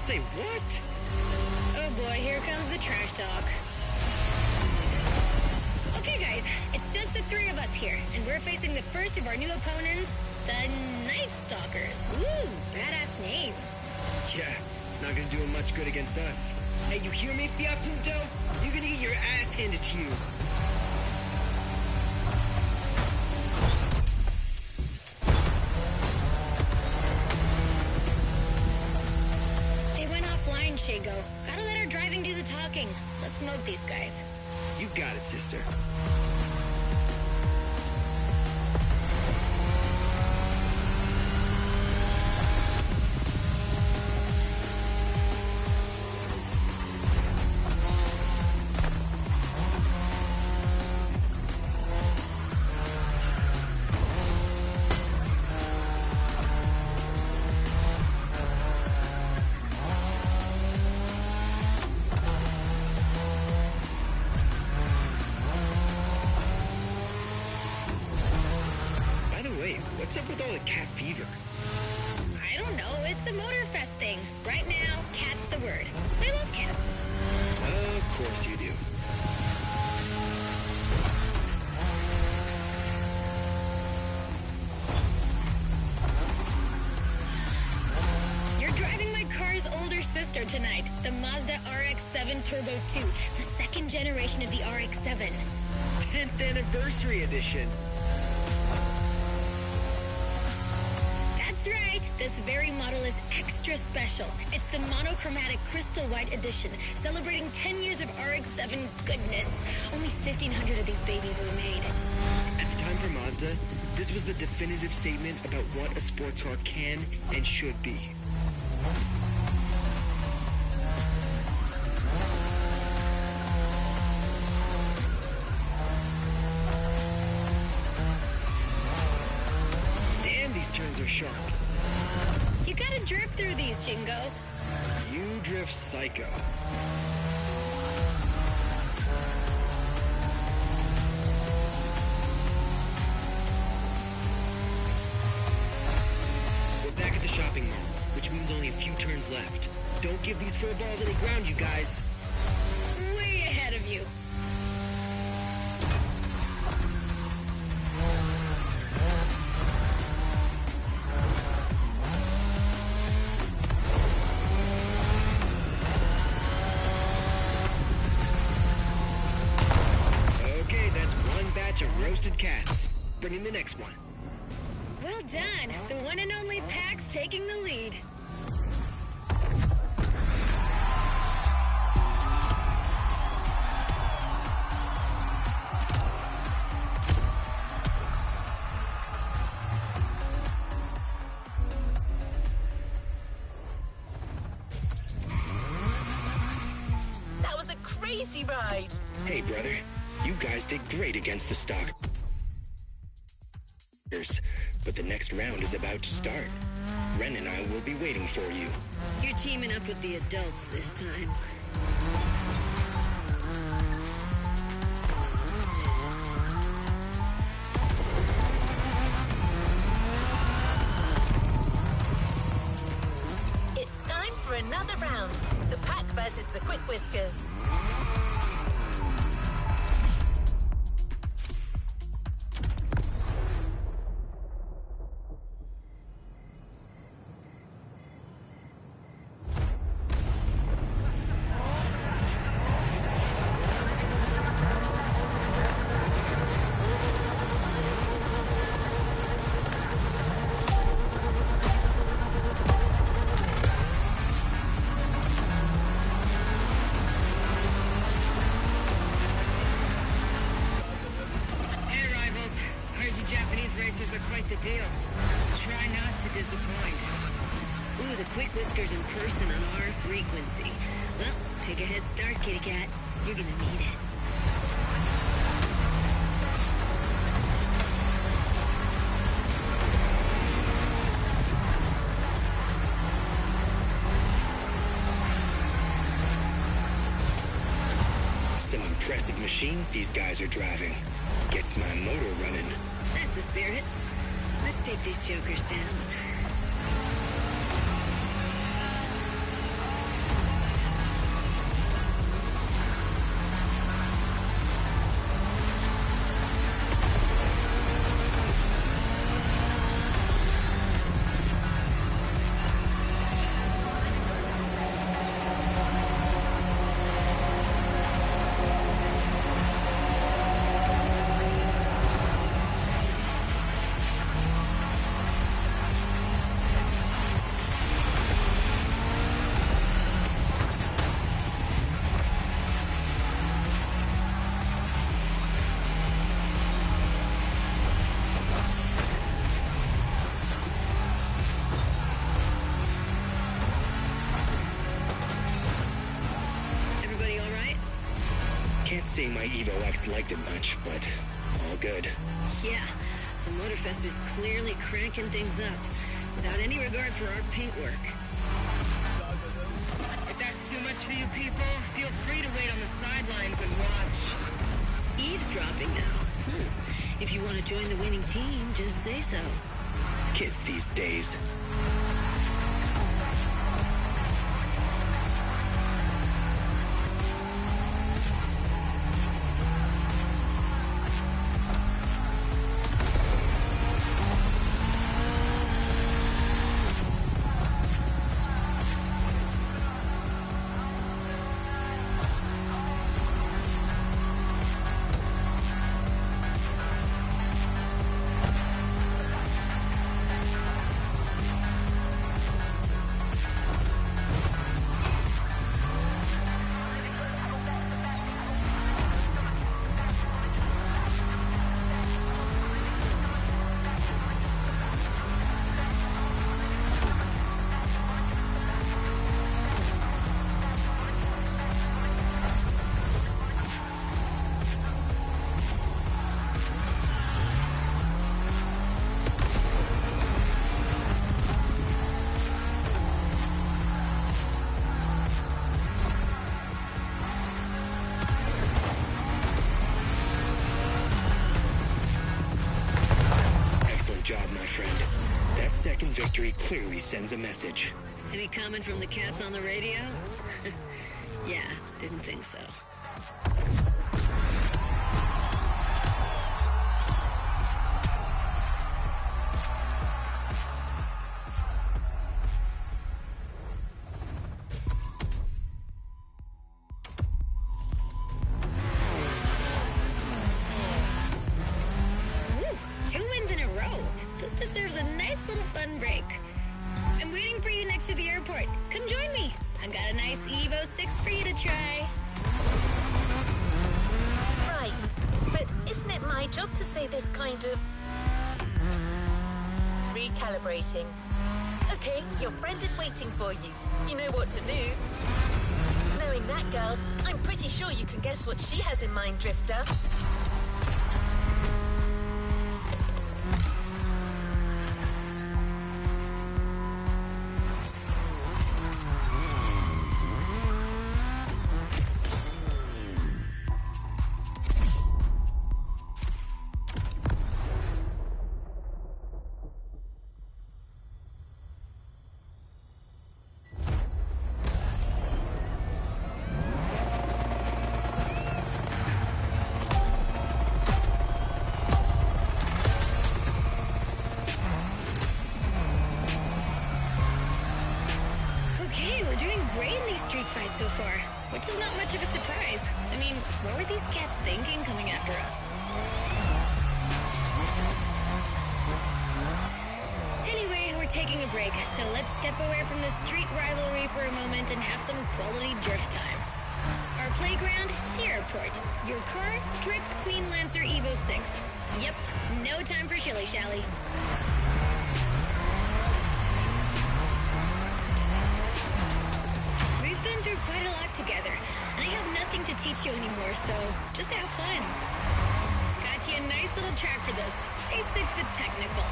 Say what? Oh boy, here comes the trash talk. Okay guys, it's just the three of us here, and we're facing the first of our new opponents, the Night Stalkers. Ooh, badass name. Yeah, it's not gonna do him much good against us. Hey, you hear me, Fiat Punto? You're gonna get your ass handed to you. They went offline, Shingo. Gotta let our driving do the talking. Let's smoke these guys. You got it, sister. What's up with all the cat fever? I don't know, it's a Motorfest thing. Right now, cat's the word. I love cats. Of course you do. You're driving my car's older sister tonight, the Mazda RX-7 Turbo 2, the second generation of the RX-7. 10th anniversary edition. That's right, this very model is extra special. It's the monochromatic crystal white edition, celebrating 10 years of RX-7 goodness. Only 1,500 of these babies were made. At the time for Mazda, this was the definitive statement about what a sports car can and should be. Damn, these turns are sharp. You gotta drift through these, Shingo. You drift psycho. We're back at the shopping mall, which means only a few turns left. Don't give these fur balls any ground, you guys. Way ahead of you. Okay, that's one batch of roasted cats. Bring in the next one. Well done. The one and only Pax taking the lead. That was a crazy ride. Hey, brother. You guys did great against the stock. But the next round is about to start. Ren and I will be waiting for you. You're teaming up with the adults this time. It's time for another round. The Pack versus the Quick Whiskers. Hey, rivals. Heard you Japanese racers are quite the deal. Try not to disappoint. Ooh, the Quick Whiskers in person on our frequency. Well, take a head start, kitty cat. You're gonna need it. Some impressive machines these guys are driving. Gets my motor running. That's the spirit. Let's take these jokers down. Can't say my Evo X liked it much, but all good. Yeah, the Motorfest is clearly cranking things up, without any regard for our paintwork. If that's too much for you people, feel free to wait on the sidelines and watch. Eavesdropping now. If you want to join the winning team, just say so. Kids these days. Second victory clearly sends a message. Any comment from the cats on the radio? Yeah, didn't think so. Woo! 2 wins in a row. This deserves a nice little fun break. I'm waiting for you next to the airport. Come join me. I've got a nice Evo 6 for you to try. Right, but isn't it my job to say this kind of... recalibrating? Okay, your friend is waiting for you. You know what to do. Knowing that girl, I'm pretty sure you can guess what she has in mind, Drifter. So far, which is not much of a surprise. I mean, what were these cats thinking coming after us? Anyway, we're taking a break, so let's step away from the street rivalry for a moment and have some quality drift time. Our playground, the airport. Your car, Drift Queen Lancer Evo 6. Yep, no time for shilly-shally. Quite a lot together, and I have nothing to teach you anymore, so just have fun. Got you a nice little track for this. Basic but technical.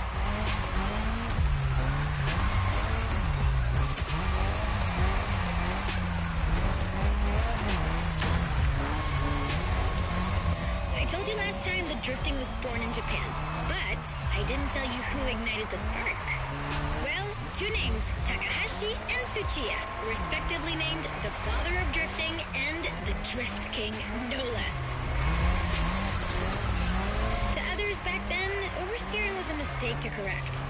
I told you last time that drifting was born in Japan, but I didn't tell you who ignited the spark. Well, 2 names, Takahashi and Tsuchiya, respectively named the father of drifting and the Drift King, no less. To others back then, oversteering was a mistake to correct.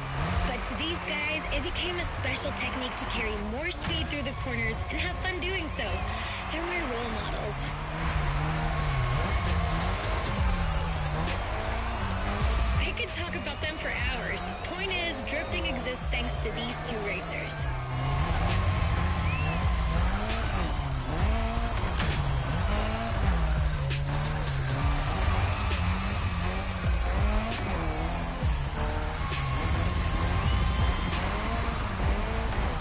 But to these guys, it became a special technique to carry more speed through the corners and have fun doing so. They're my role models. I could talk about them for hours. Point is, drifting exists thanks to these 2 racers.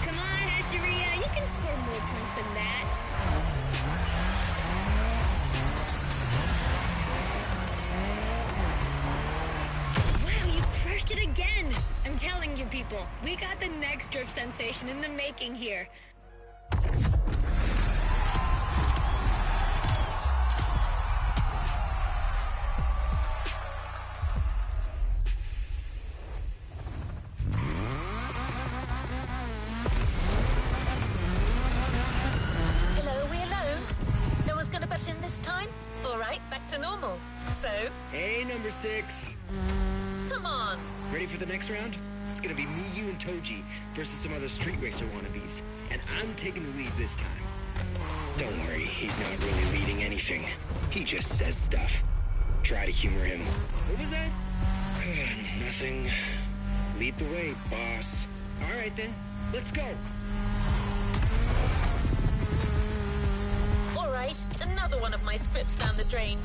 Come on, Hashiria, you can score more points than that. telling you people, we got the next drift sensation in the making here. Hello, are we alone? No one's gonna butt in this time? All right, back to normal. So, Hey, number 6. come on. Ready for the next round? It's gonna be me, you, and Toji versus some other street racer wannabes. And I'm taking the lead this time. Don't worry, he's not really leading anything. He just says stuff. Try to humor him. What was that? Nothing. Lead the way, boss. All right, then. Let's go. All right, another one of my scripts down the drain.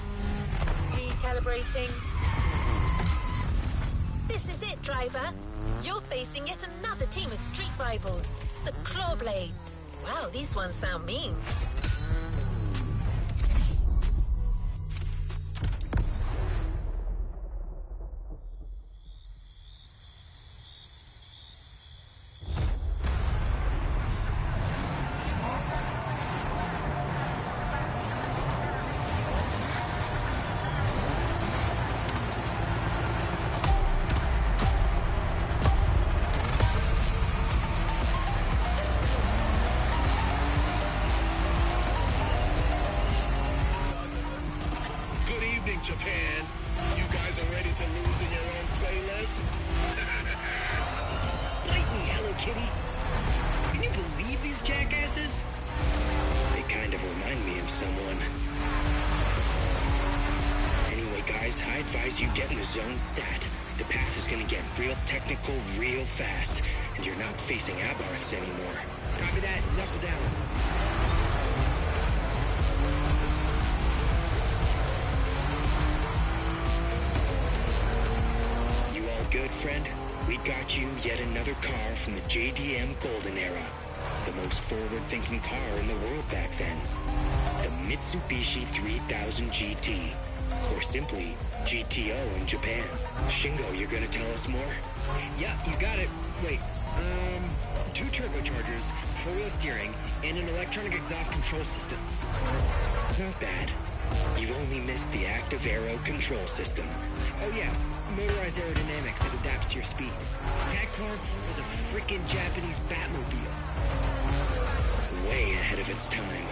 Recalibrating. This is it, driver. You're facing yet another team of street rivals, the Clawblades. Wow, these ones sound mean. Good evening, Japan. You guys are ready to lose in your own playlist? Bite me, Hello Kitty. Can you believe these jackasses? They kind of remind me of someone. Anyway, guys, I advise you get in the zone stat. The path is gonna get real technical real fast, and you're not facing Abarths anymore. Copy that. Knuckle down. You all good, friend? We got you yet another car from the JDM Golden Era. The most forward-thinking car in the world back then. The Mitsubishi 3000 GT. Or simply, GTO in Japan. Shingo, you're gonna tell us more? Yeah, you got it. Wait, 2 turbochargers, 4-wheel steering, and an electronic exhaust control system. Not bad. You've only missed the active aero control system. Oh yeah, motorized aerodynamics that adapts to your speed. That car was a freaking Japanese Batmobile. Way ahead of its time.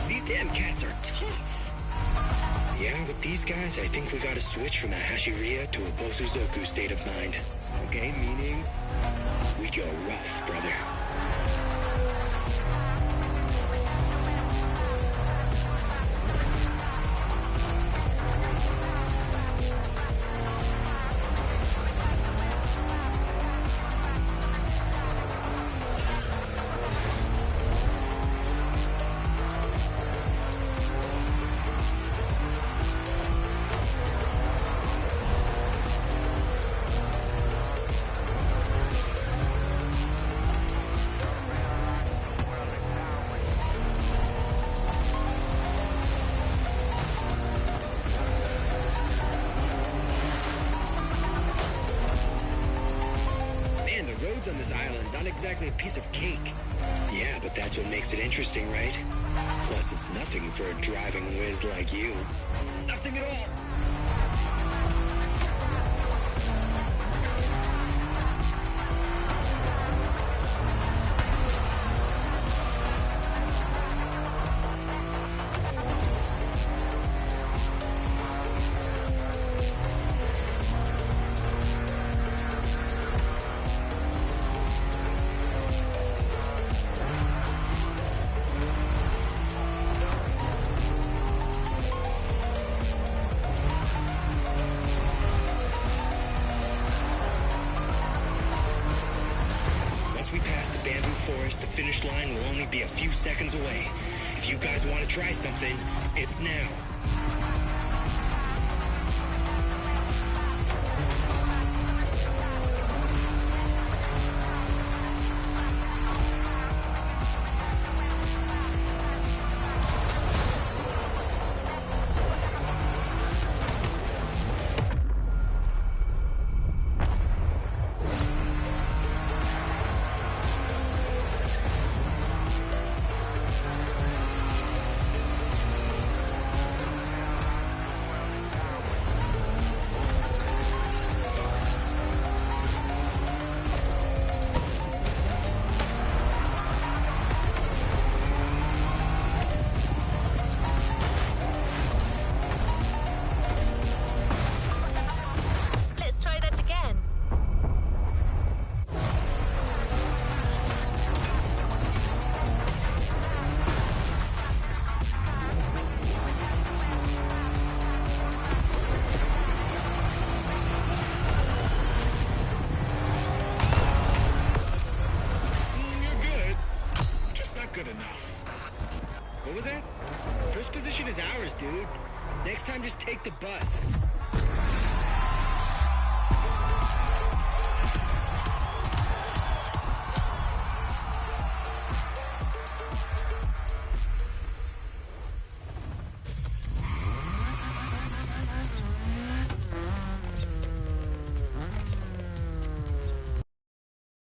These damn cats are tough. Yeah, with these guys, I think we gotta switch from a Hashiria to a Bosuzoku state of mind. Okay, meaning? We go rough, brother. Man, the roads on this island, not exactly a piece of cake. Yeah, but that's what makes it interesting, right? Plus, it's nothing for a driving whiz like you. Nothing at all. Once we pass the bamboo forest, the finish line will only be a few seconds away. If you guys want to try something, it's now. position is ours, dude. Next time, just take the bus.